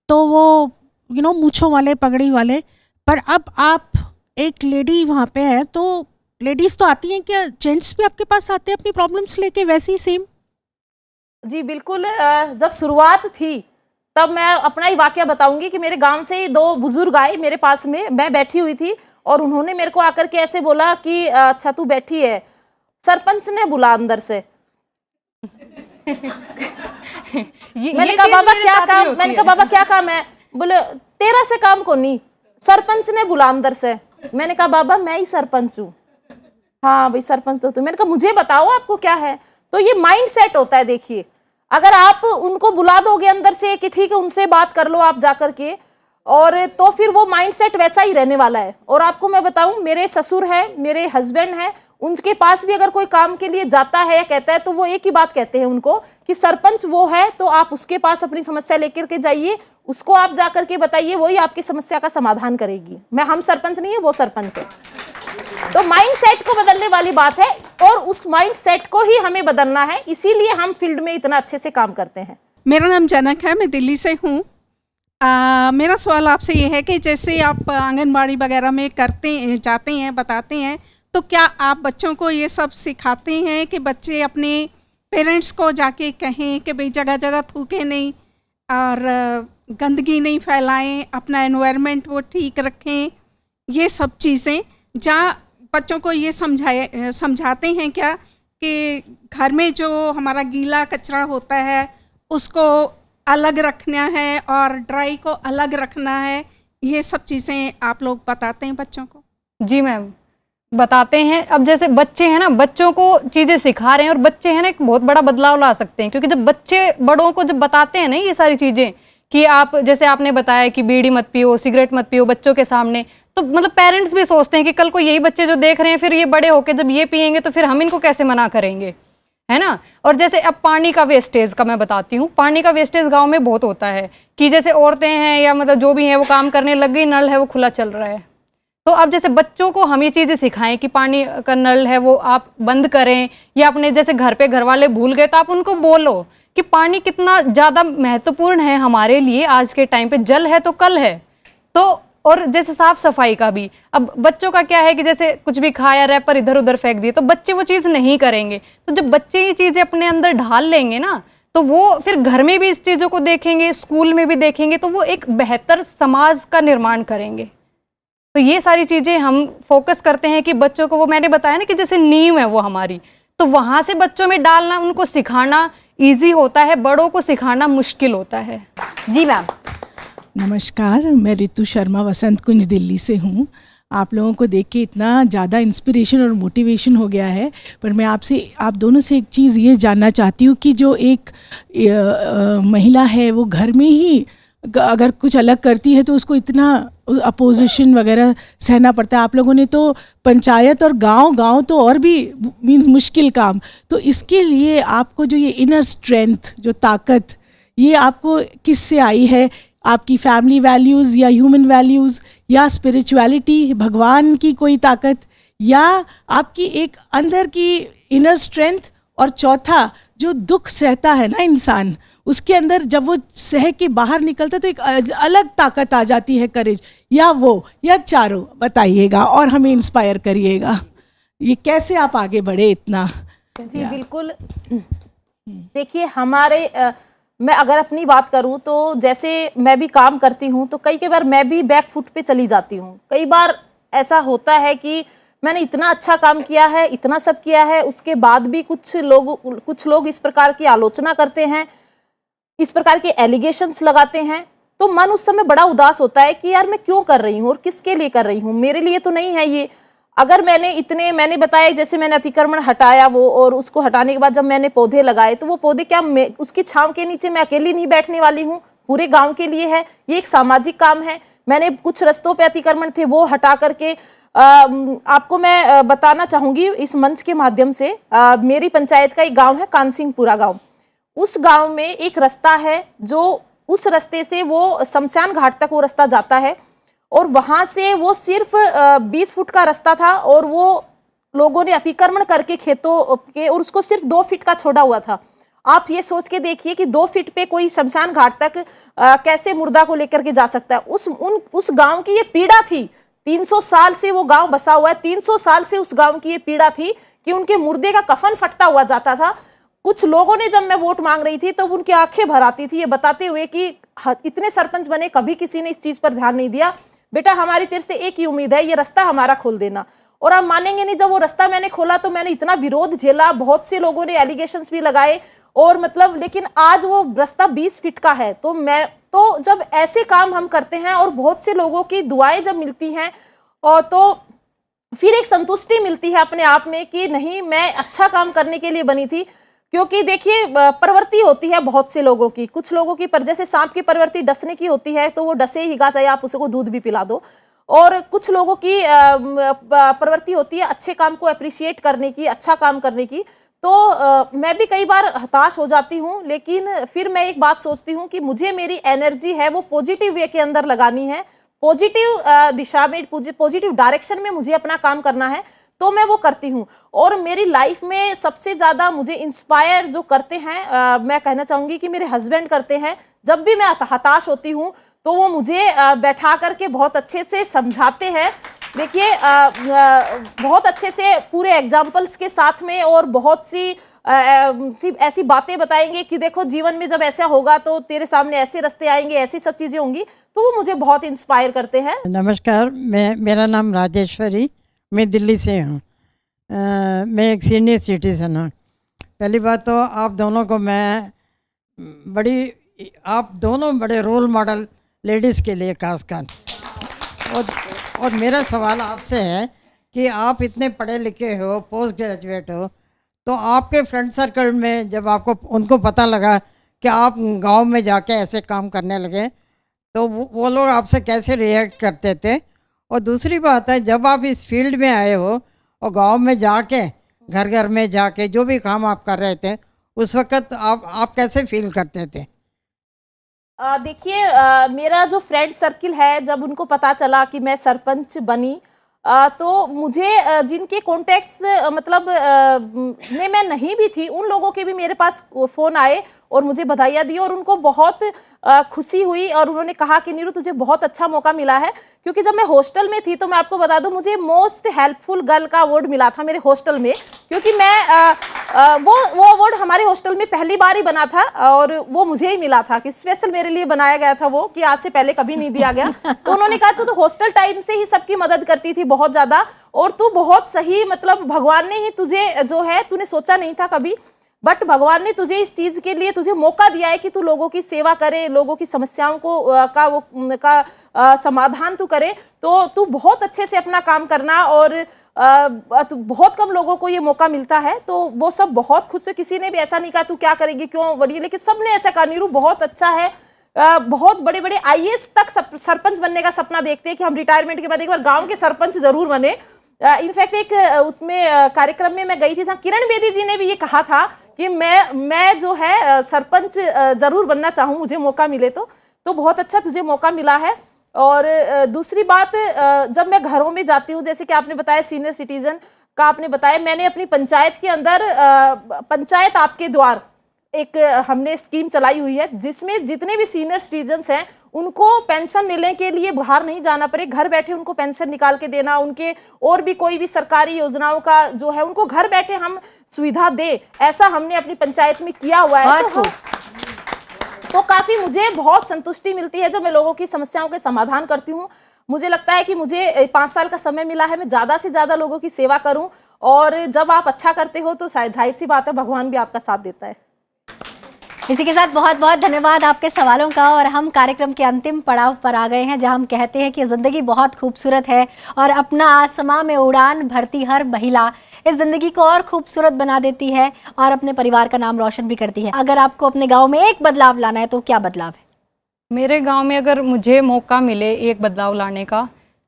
तो वो मूंछों वाले, पगड़ी वाले, पर अब आप एक लेडी वहाँ पे है, तो लेडीज़ तो आती हैं, क्या जेंट्स भी आपके पास आते हैं अपनी प्रॉब्लम्स लेके वैसे ही सेम? जी बिल्कुल। जब शुरुआत थी तब मैं अपना ही वाकया बताऊंगी कि मेरे गांव से ही 2 बुजुर्ग आए मेरे पास में, मैं बैठी हुई थी और उन्होंने मेरे को आकर के ऐसे बोला कि अच्छा तू बैठी है, सरपंच ने बुला अंदर से। मैंने कहा बाबा क्या काम, मैंने कहा बाबा क्या काम है? बोले तेरा से काम को नहीं, सरपंच ने बुला अंदर से। मैंने कहा बाबा मैं ही सरपंच हूँ। हाँ भाई सरपंच तो मैंने कहा मुझे बताओ आपको क्या है। तो ये माइंड सेट होता है। देखिए, अगर आप उनको बुला दोगे अंदर से कि ठीक है उनसे बात कर लो आप जाकर के, और तो फिर वो माइंडसेट वैसा ही रहने वाला है। और आपको मैं बताऊं, मेरे ससुर हैं, मेरे हस्बैंड हैं, उनके पास भी अगर कोई काम के लिए जाता है या कहता है तो वो एक ही बात कहते हैं उनको कि सरपंच वो है तो आप उसके पास अपनी समस्या लेकर के जाइए, उसको आप जाकर के बताइए, वही आपकी समस्या का समाधान करेगी। हम सरपंच नहीं है, वो सरपंच है। तो माइंडसेट को बदलने वाली बात है और उस माइंडसेट को ही हमें बदलना है, इसीलिए हम फील्ड में इतना अच्छे से काम करते हैं। मेरा नाम जनक है, मैं दिल्ली से हूँ। मेरा सवाल आपसे ये है कि जैसे आप आंगनबाड़ी वगैरह में जाते हैं, बताते हैं, तो क्या आप बच्चों को ये सब सिखाते हैं कि बच्चे अपने पेरेंट्स को जाके कहें कि भाई जगह जगह थूके नहीं और गंदगी नहीं फैलाएं, अपना एनवायरनमेंट वो ठीक रखें, ये सब चीज़ें जहाँ बच्चों को ये समझाते हैं क्या कि घर में जो हमारा गीला कचरा होता है उसको अलग रखना है और ड्राई को अलग रखना है, ये सब चीज़ें आप लोग बताते हैं बच्चों को? जी मैम, बताते हैं। अब जैसे बच्चे हैं ना, बच्चों को चीज़ें सिखा रहे हैं और बच्चे हैं ना एक बहुत बड़ा बदलाव ला सकते हैं, क्योंकि जब बच्चे बड़ों को जब बताते हैं ना ये सारी चीज़ें कि आप जैसे आपने बताया कि बीड़ी मत पियो, सिगरेट मत पियो बच्चों के सामने, तो मतलब पेरेंट्स भी सोचते हैं कि कल को यही बच्चे जो देख रहे हैं फिर ये बड़े होके जब ये पियेंगे तो फिर हम इनको कैसे मना करेंगे, है ना। और जैसे अब पानी का वेस्टेज का मैं बताती हूँ, पानी का वेस्टेज गांव में बहुत होता है कि जैसे औरतें हैं या मतलब जो भी हैं वो काम करने लग गई, नल है वो खुला चल रहा है, तो अब जैसे बच्चों को हम ये चीज़ें सिखाएं कि पानी का नल है वो आप बंद करें, या अपने जैसे घर पे घर वाले भूल गए तो आप उनको बोलो कि पानी कितना ज़्यादा महत्वपूर्ण है हमारे लिए आज के टाइम पे, जल है तो कल है। तो और जैसे साफ सफाई का भी, अब बच्चों का क्या है कि जैसे कुछ भी खाया रैपर इधर उधर फेंक दिए तो बच्चे वो चीज़ नहीं करेंगे, तो जब बच्चे ये चीज़ें अपने अंदर ढाल लेंगे ना तो वो फिर घर में भी इस चीज़ों को देखेंगे, स्कूल में भी देखेंगे, तो वो एक बेहतर समाज का निर्माण करेंगे। तो ये सारी चीज़ें हम फोकस करते हैं कि बच्चों को, वो मैंने बताया ना कि जैसे नींव है वो हमारी, तो वहाँ से बच्चों में डालना, उनको सिखाना ईजी होता है, बड़ों को सिखाना मुश्किल होता है। जी मैम। नमस्कार, मैं रितु शर्मा वसंत कुंज दिल्ली से हूँ। आप लोगों को देख के इतना ज़्यादा इंस्पिरेशन और मोटिवेशन हो गया है, पर मैं आप दोनों से एक चीज़ ये जानना चाहती हूँ कि जो एक महिला है वो घर में ही अगर कुछ अलग करती है तो उसको इतना अपोजिशन वगैरह सहना पड़ता है। आप लोगों ने तो पंचायत और गांव तो और भी मीन्स मुश्किल काम, तो इसके लिए आपको जो ये इनर स्ट्रेंथ, जो ताकत, ये आपको किससे आई है? आपकी फैमिली वैल्यूज़ या ह्यूमन वैल्यूज़ या स्पिरिचुअलिटी, भगवान की कोई ताकत, या आपकी एक अंदर की इनर स्ट्रेंथ? और चौथा, जो दुख सहता है ना इंसान, उसके अंदर जब वो सह के बाहर निकलता है तो एक अलग ताकत आ जाती है, करेज, या वो या चारों बताइएगा और हमें इंस्पायर करिएगा। ये कैसे आप आगे बढ़े इतना? जी बिल्कुल। देखिए हमारे मैं अगर अपनी बात करूं तो जैसे मैं भी काम करती हूं तो कई बार मैं भी बैक फुट पे चली जाती हूं। कई बार ऐसा होता है कि मैंने इतना अच्छा काम किया है, इतना सब किया है, उसके बाद भी कुछ लोग इस प्रकार की आलोचना करते हैं, इस प्रकार के एलिगेशंस लगाते हैं, तो मन उस समय बड़ा उदास होता है कि यार मैं क्यों कर रही हूँ और किसके लिए कर रही हूँ, मेरे लिए तो नहीं है ये। अगर मैंने बताया जैसे मैंने अतिक्रमण हटाया वो, और उसको हटाने के बाद जब मैंने पौधे लगाए तो वो पौधे क्या उसकी छांव के नीचे मैं अकेली नहीं बैठने वाली हूँ, पूरे गांव के लिए है, ये एक सामाजिक काम है। मैंने कुछ रस्तों पे अतिक्रमण थे वो हटा करके आपको मैं बताना चाहूंगी इस मंच के माध्यम से। मेरी पंचायत का एक गांव है कानसिंहपुरा गांव। उस गांव में एक रास्ता है जो उस रास्ते से वो शमशान घाट तक वो रास्ता जाता है और वहां से वो सिर्फ 20 फुट का रास्ता था और वो लोगों ने अतिक्रमण करके खेतों के और उसको सिर्फ 2 फीट का छोड़ा हुआ था। आप ये सोच के देखिए कि 2 फीट पे कोई शमशान घाट तक कैसे मुर्दा को लेकर के जा सकता है। उस गांव की ये पीड़ा थी। 300 साल से वो गांव बसा हुआ है। 300 साल से उस गांव की ये पीड़ा थी कि उनके मुर्दे का कफन फटता हुआ जाता था। कुछ लोगों ने जब मैं वोट मांग रही थी तो उनकी आंखें भर आती थी ये बताते हुए कि इतने सरपंच बने, कभी किसी ने इस चीज पर ध्यान नहीं दिया। बेटा हमारी तेरे से एक ही उम्मीद है, ये रास्ता हमारा खोल देना। और आप मानेंगे नहीं, जब वो रास्ता मैंने खोला तो मैंने इतना विरोध झेला, बहुत से लोगों ने एलिगेशंस भी लगाए और मतलब, लेकिन आज वो रास्ता 20 फीट का है। तो जब ऐसे काम हम करते हैं और बहुत से लोगों की दुआएं जब मिलती हैं और तो फिर एक संतुष्टि मिलती है अपने आप में कि नहीं, मैं अच्छा काम करने के लिए बनी थी। क्योंकि देखिए प्रवृत्ति होती है बहुत से लोगों की, कुछ लोगों की पर जैसे सांप की प्रवृत्ति डसने की होती है तो वो डसे ही गा, चाहे आप उसको दूध भी पिला दो। और कुछ लोगों की प्रवृत्ति होती है अच्छे काम को अप्रिशिएट करने की, अच्छा काम करने की। तो मैं भी कई बार हताश हो जाती हूँ, लेकिन फिर मैं एक बात सोचती हूँ कि मुझे मेरी एनर्जी है वो पॉजिटिव वे के अंदर लगानी है, पॉजिटिव दिशा में, पॉजिटिव डायरेक्शन में मुझे अपना काम करना है, तो मैं वो करती हूँ। और मेरी लाइफ में सबसे ज़्यादा मुझे इंस्पायर जो करते हैं, मैं कहना चाहूँगी कि मेरे हस्बैंड करते हैं। जब भी मैं हताश होती हूँ तो वो मुझे बैठा करके बहुत अच्छे से समझाते हैं। देखिए बहुत अच्छे से पूरे एग्जाम्पल्स के साथ में और बहुत सी ऐसी बातें बताएंगे कि देखो जीवन में जब ऐसा होगा तो तेरे सामने ऐसे रास्ते आएंगे, ऐसी सब चीज़ें होंगी। तो वो मुझे बहुत इंस्पायर करते हैं। नमस्कार, मेरा नाम राजेश्वरी, मैं दिल्ली से हूँ। मैं एक सीनियर सिटीज़न हूँ। पहली बात तो आप दोनों को मैं आप दोनों बड़े रोल मॉडल लेडीज़ के लिए खासकर। और मेरा सवाल आपसे है कि आप इतने पढ़े लिखे हो, पोस्ट ग्रेजुएट हो, तो आपके फ्रेंड सर्कल में जब उनको पता लगा कि आप गांव में जाके ऐसे काम करने लगे तो वो लोग आपसे कैसे रिएक्ट करते थे? और दूसरी बात है, जब आप इस फील्ड में आए हो और गांव में जाके घर घर में जाके जो भी काम आप कर रहे थे उस वक़्त आप कैसे फील करते थे? देखिए मेरा जो फ्रेंड सर्किल है, जब उनको पता चला कि मैं सरपंच बनी तो मुझे जिनके कॉन्टैक्ट्स मतलब में मैं नहीं भी थी, उन लोगों के भी मेरे पास फ़ोन आए और मुझे बधाइयाँ दी और उनको बहुत खुशी हुई और उन्होंने कहा कि नीरू तुझे बहुत अच्छा मौका मिला है। क्योंकि जब मैं हॉस्टल में थी तो मैं आपको बता दूं, मुझे मोस्ट हेल्पफुल गर्ल का अवार्ड मिला था मेरे हॉस्टल में, क्योंकि मैं वो अवार्ड हमारे हॉस्टल में पहली बार ही बना था और वो मुझे ही मिला था कि स्पेशल मेरे लिए बनाया गया था वो, कि आज से पहले कभी नहीं दिया गया। तो उन्होंने कहा तो हॉस्टल टाइम से ही सबकी मदद करती थी बहुत ज़्यादा और तू बहुत सही, मतलब भगवान ने ही तुझे जो है, तूने सोचा नहीं था कभी, बट भगवान ने तुझे इस चीज़ के लिए तुझे मौका दिया है कि तू लोगों की सेवा करे, लोगों की समस्याओं का समाधान तू करे। तो तू बहुत अच्छे से अपना काम करना और बहुत कम लोगों को ये मौका मिलता है। तो वो सब बहुत खुश है, किसी ने भी ऐसा नहीं कहा तू क्या करेगी, क्यों बढ़िया, लेकिन सब ने ऐसा कहा नीरू बहुत अच्छा है। बहुत बड़े बड़े IAS तक सरपंच बनने का सपना देखते हैं कि हम रिटायरमेंट के बाद एक बार गाँव के सरपंच जरूर बने। इनफैक्ट एक उसमें कार्यक्रम में मैं गई थी जहाँ किरण बेदी जी ने भी ये कहा था कि मैं जो है सरपंच जरूर बनना चाहूँ, मुझे मौका मिले तो बहुत अच्छा तुझे मौका मिला है। और दूसरी बात, जब मैं घरों में जाती हूँ, जैसे कि आपने बताया सीनियर सिटीजन का आपने बताया, मैंने अपनी पंचायत के अंदर पंचायत आपके द्वार एक हमने स्कीम चलाई हुई है, जिसमें जितने भी सीनियर सिटीजन्स हैं उनको पेंशन लेने के लिए बाहर नहीं जाना पड़े, घर बैठे उनको पेंशन निकाल के देना, उनके और भी कोई भी सरकारी योजनाओं का जो है उनको घर बैठे हम सुविधा दे, ऐसा हमने अपनी पंचायत में किया हुआ है। तो काफ़ी मुझे बहुत संतुष्टि मिलती है जब मैं लोगों की समस्याओं के समाधान करती हूँ। मुझे लगता है कि मुझे 5 साल का समय मिला है, मैं ज़्यादा से ज़्यादा लोगों की सेवा करूँ, और जब आप अच्छा करते हो तो जाहिर सी बात है भगवान भी आपका साथ देता है। इसी के साथ बहुत बहुत धन्यवाद आपके सवालों का, और हम कार्यक्रम के अंतिम पड़ाव पर आ गए हैं जहां हम कहते हैं कि ज़िंदगी बहुत खूबसूरत है और अपना आसमां में उड़ान भरती हर महिला इस ज़िंदगी को और खूबसूरत बना देती है और अपने परिवार का नाम रोशन भी करती है। अगर आपको अपने गांव में एक बदलाव लाना है तो क्या बदलाव है? मेरे गांव में अगर मुझे मौका मिले एक बदलाव लाने का,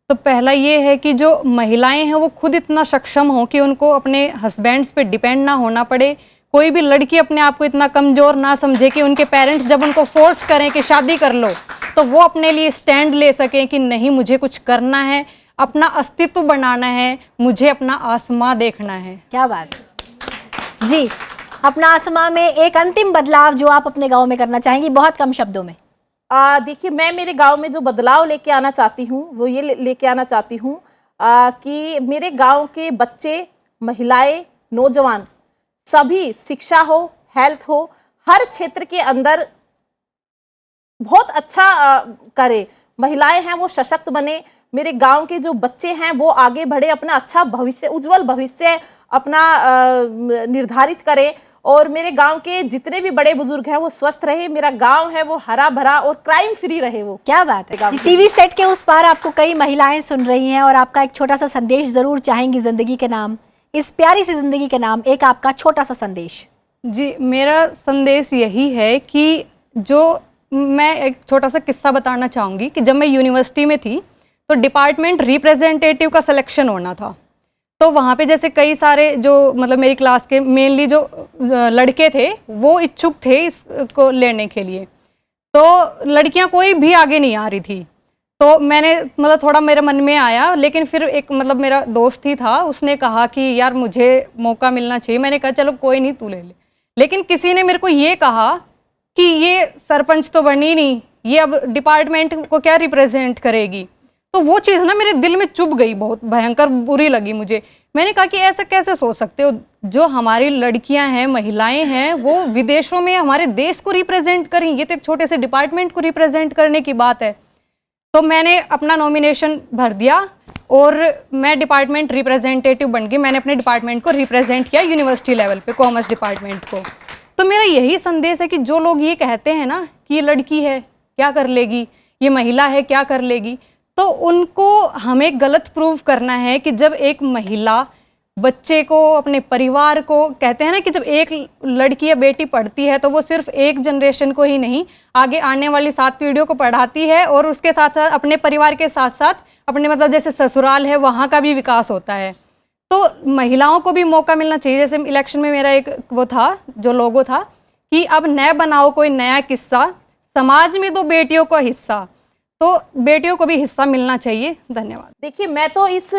तो पहला ये है कि जो महिलाएं हैं वो खुद इतना सक्षम हो कि उनको अपने हस्बैंड्स पे डिपेंड ना होना पड़े। कोई भी लड़की अपने आप को इतना कमज़ोर ना समझे कि उनके पेरेंट्स जब उनको फोर्स करें कि शादी कर लो, तो वो अपने लिए स्टैंड ले सकें कि नहीं, मुझे कुछ करना है, अपना अस्तित्व बनाना है, मुझे अपना आसमां देखना है। क्या बात है जी। अपना आसमां में एक अंतिम बदलाव जो आप अपने गांव में करना चाहेंगी, बहुत कम शब्दों में। देखिए, मैं मेरे गांव में जो बदलाव लेके आना चाहती हूँ वो ये लेके आना चाहती हूँ कि मेरे गांव के बच्चे, महिलाएं, नौजवान सभी शिक्षा हो, हेल्थ हो, हर क्षेत्र के अंदर बहुत अच्छा करे। महिलाएं हैं वो सशक्त बने, मेरे गांव के जो बच्चे हैं वो आगे बढ़े, अपना अच्छा भविष्य, उज्जवल भविष्य अपना निर्धारित करें, और मेरे गांव के जितने भी बड़े बुजुर्ग हैं वो स्वस्थ रहे, मेरा गांव है वो हरा भरा और क्राइम फ्री रहे। वो क्या बात है। टीवी सेट के उस पार आपको कई महिलाएं सुन रही हैं और आपका एक छोटा सा संदेश जरूर चाहेंगी जिंदगी के नाम, इस प्यारी सी जिंदगी के नाम, एक आपका छोटा सा संदेश। जी, मेरा संदेश यही है कि जो मैं एक छोटा सा किस्सा बताना चाहूँगी कि जब मैं यूनिवर्सिटी में थी तो डिपार्टमेंट रिप्रेजेंटेटिव का सिलेक्शन होना था। तो वहाँ पे जैसे कई सारे जो मतलब मेरी क्लास के मेनली जो लड़के थे वो इच्छुक थे इसको लेने के लिए, तो लड़कियाँ कोई भी आगे नहीं आ रही थी। तो मैंने मतलब थोड़ा मेरे मन में आया, लेकिन फिर एक मतलब मेरा दोस्त ही था, उसने कहा कि यार मुझे मौका मिलना चाहिए। मैंने कहा चलो कोई नहीं, तू ले ले। लेकिन किसी ने मेरे को ये कहा कि ये सरपंच तो बनी नहीं, ये अब डिपार्टमेंट को क्या रिप्रेजेंट करेगी। तो वो चीज़ ना मेरे दिल में चुभ गई, बहुत भयंकर बुरी लगी मुझे। मैंने कहा कि ऐसा कैसे सोच सकते हो, जो हमारी लड़कियां हैं, महिलाएं हैं, वो विदेशों में हमारे देश को रिप्रेजेंट करें, ये तो एक छोटे से डिपार्टमेंट को रिप्रेजेंट करने की बात है। तो मैंने अपना नॉमिनेशन भर दिया और मैं डिपार्टमेंट रिप्रेजेंटेटिव बन गई। मैंने अपने डिपार्टमेंट को रिप्रेजेंट किया यूनिवर्सिटी लेवल पे, कॉमर्स डिपार्टमेंट को। तो मेरा यही संदेश है कि जो लोग ये कहते हैं ना कि ये लड़की है क्या कर लेगी, ये महिला है क्या कर लेगी, तो उनको हमें गलत प्रूव करना है कि जब एक महिला बच्चे को, अपने परिवार को, कहते हैं ना कि जब एक लड़की या बेटी पढ़ती है तो वो सिर्फ एक जनरेशन को ही नहीं, आगे आने वाली 7 पीढ़ियों को पढ़ाती है, और उसके साथ साथ अपने परिवार के साथ साथ अपने मतलब जैसे ससुराल है वहाँ का भी विकास होता है। तो महिलाओं को भी मौका मिलना चाहिए। जैसे इलेक्शन में मेरा एक वो था, जो लोगो था कि अब नया बनाओ कोई नया किस्सा, समाज में दो बेटियों को हिस्सा, तो बेटियों को भी हिस्सा मिलना चाहिए। धन्यवाद। देखिए, मैं तो इस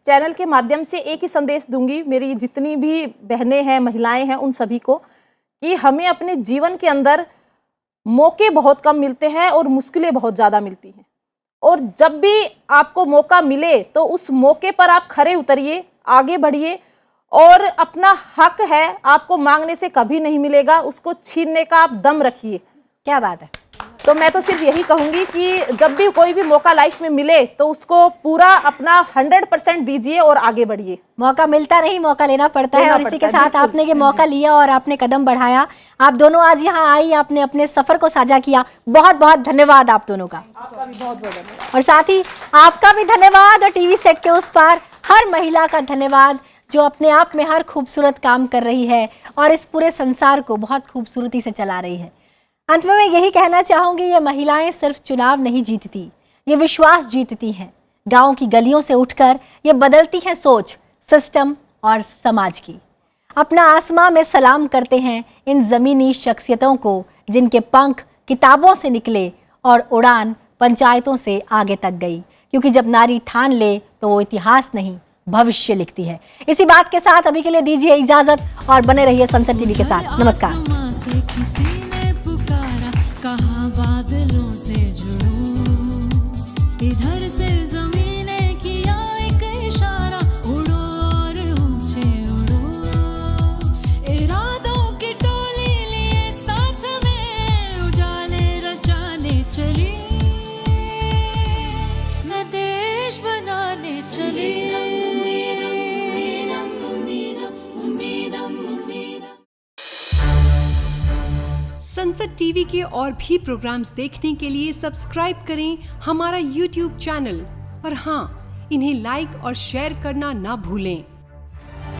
चैनल के माध्यम से एक ही संदेश दूंगी मेरी जितनी भी बहनें हैं, महिलाएं हैं, उन सभी को, कि हमें अपने जीवन के अंदर मौके बहुत कम मिलते हैं और मुश्किलें बहुत ज़्यादा मिलती हैं, और जब भी आपको मौका मिले तो उस मौके पर आप खरे उतरिए, आगे बढ़िए, और अपना हक है आपको मांगने से कभी नहीं मिलेगा, उसको छीनने का आप दम रखिए। क्या बात है। तो मैं तो सिर्फ यही कहूंगी कि जब भी कोई भी मौका लाइफ में मिले तो उसको पूरा अपना 100% दीजिए और आगे बढ़िए। मौका मिलता नहीं, मौका लेना पड़ता है, और इसी के साथ आपने ये मौका लिया और आपने कदम बढ़ाया। आप दोनों आज यहाँ आई, आपने अपने सफर को साझा किया, बहुत बहुत धन्यवाद आप दोनों का। आपका भी बहुत बहुत धन्यवाद। और साथ ही आपका भी धन्यवाद, और टीवी सेट के उस पार हर महिला का धन्यवाद जो अपने आप में हर खूबसूरत काम कर रही है और इस पूरे संसार को बहुत खूबसूरती से चला रही है। अंत में मैं यही कहना चाहूँगी, ये महिलाएं सिर्फ चुनाव नहीं जीतती, ये विश्वास जीतती हैं। गांव की गलियों से उठकर ये बदलती हैं सोच, सिस्टम और समाज की। अपना आसमां में सलाम करते हैं इन ज़मीनी शख्सियतों को जिनके पंख किताबों से निकले और उड़ान पंचायतों से आगे तक गई, क्योंकि जब नारी ठान ले तो वो इतिहास नहीं भविष्य लिखती है। इसी बात के साथ अभी के लिए दीजिए इजाजत और बने रहिए सनसेट टीवी के साथ। नमस्कार। कहाँ बादलों से जुड़ो, इधर से ज़मीने किया एक इशारा, उड़ो और ऊंचे उड़ो, इरादों की टोली लिए साथ में उजाले रचाने चली, मैं देश बनाने चली। सनसेट टीवी के और भी प्रोग्राम्स देखने के लिए सब्सक्राइब करें हमारा YouTube चैनल, और हाँ, इन्हें लाइक और शेयर करना ना भूलें।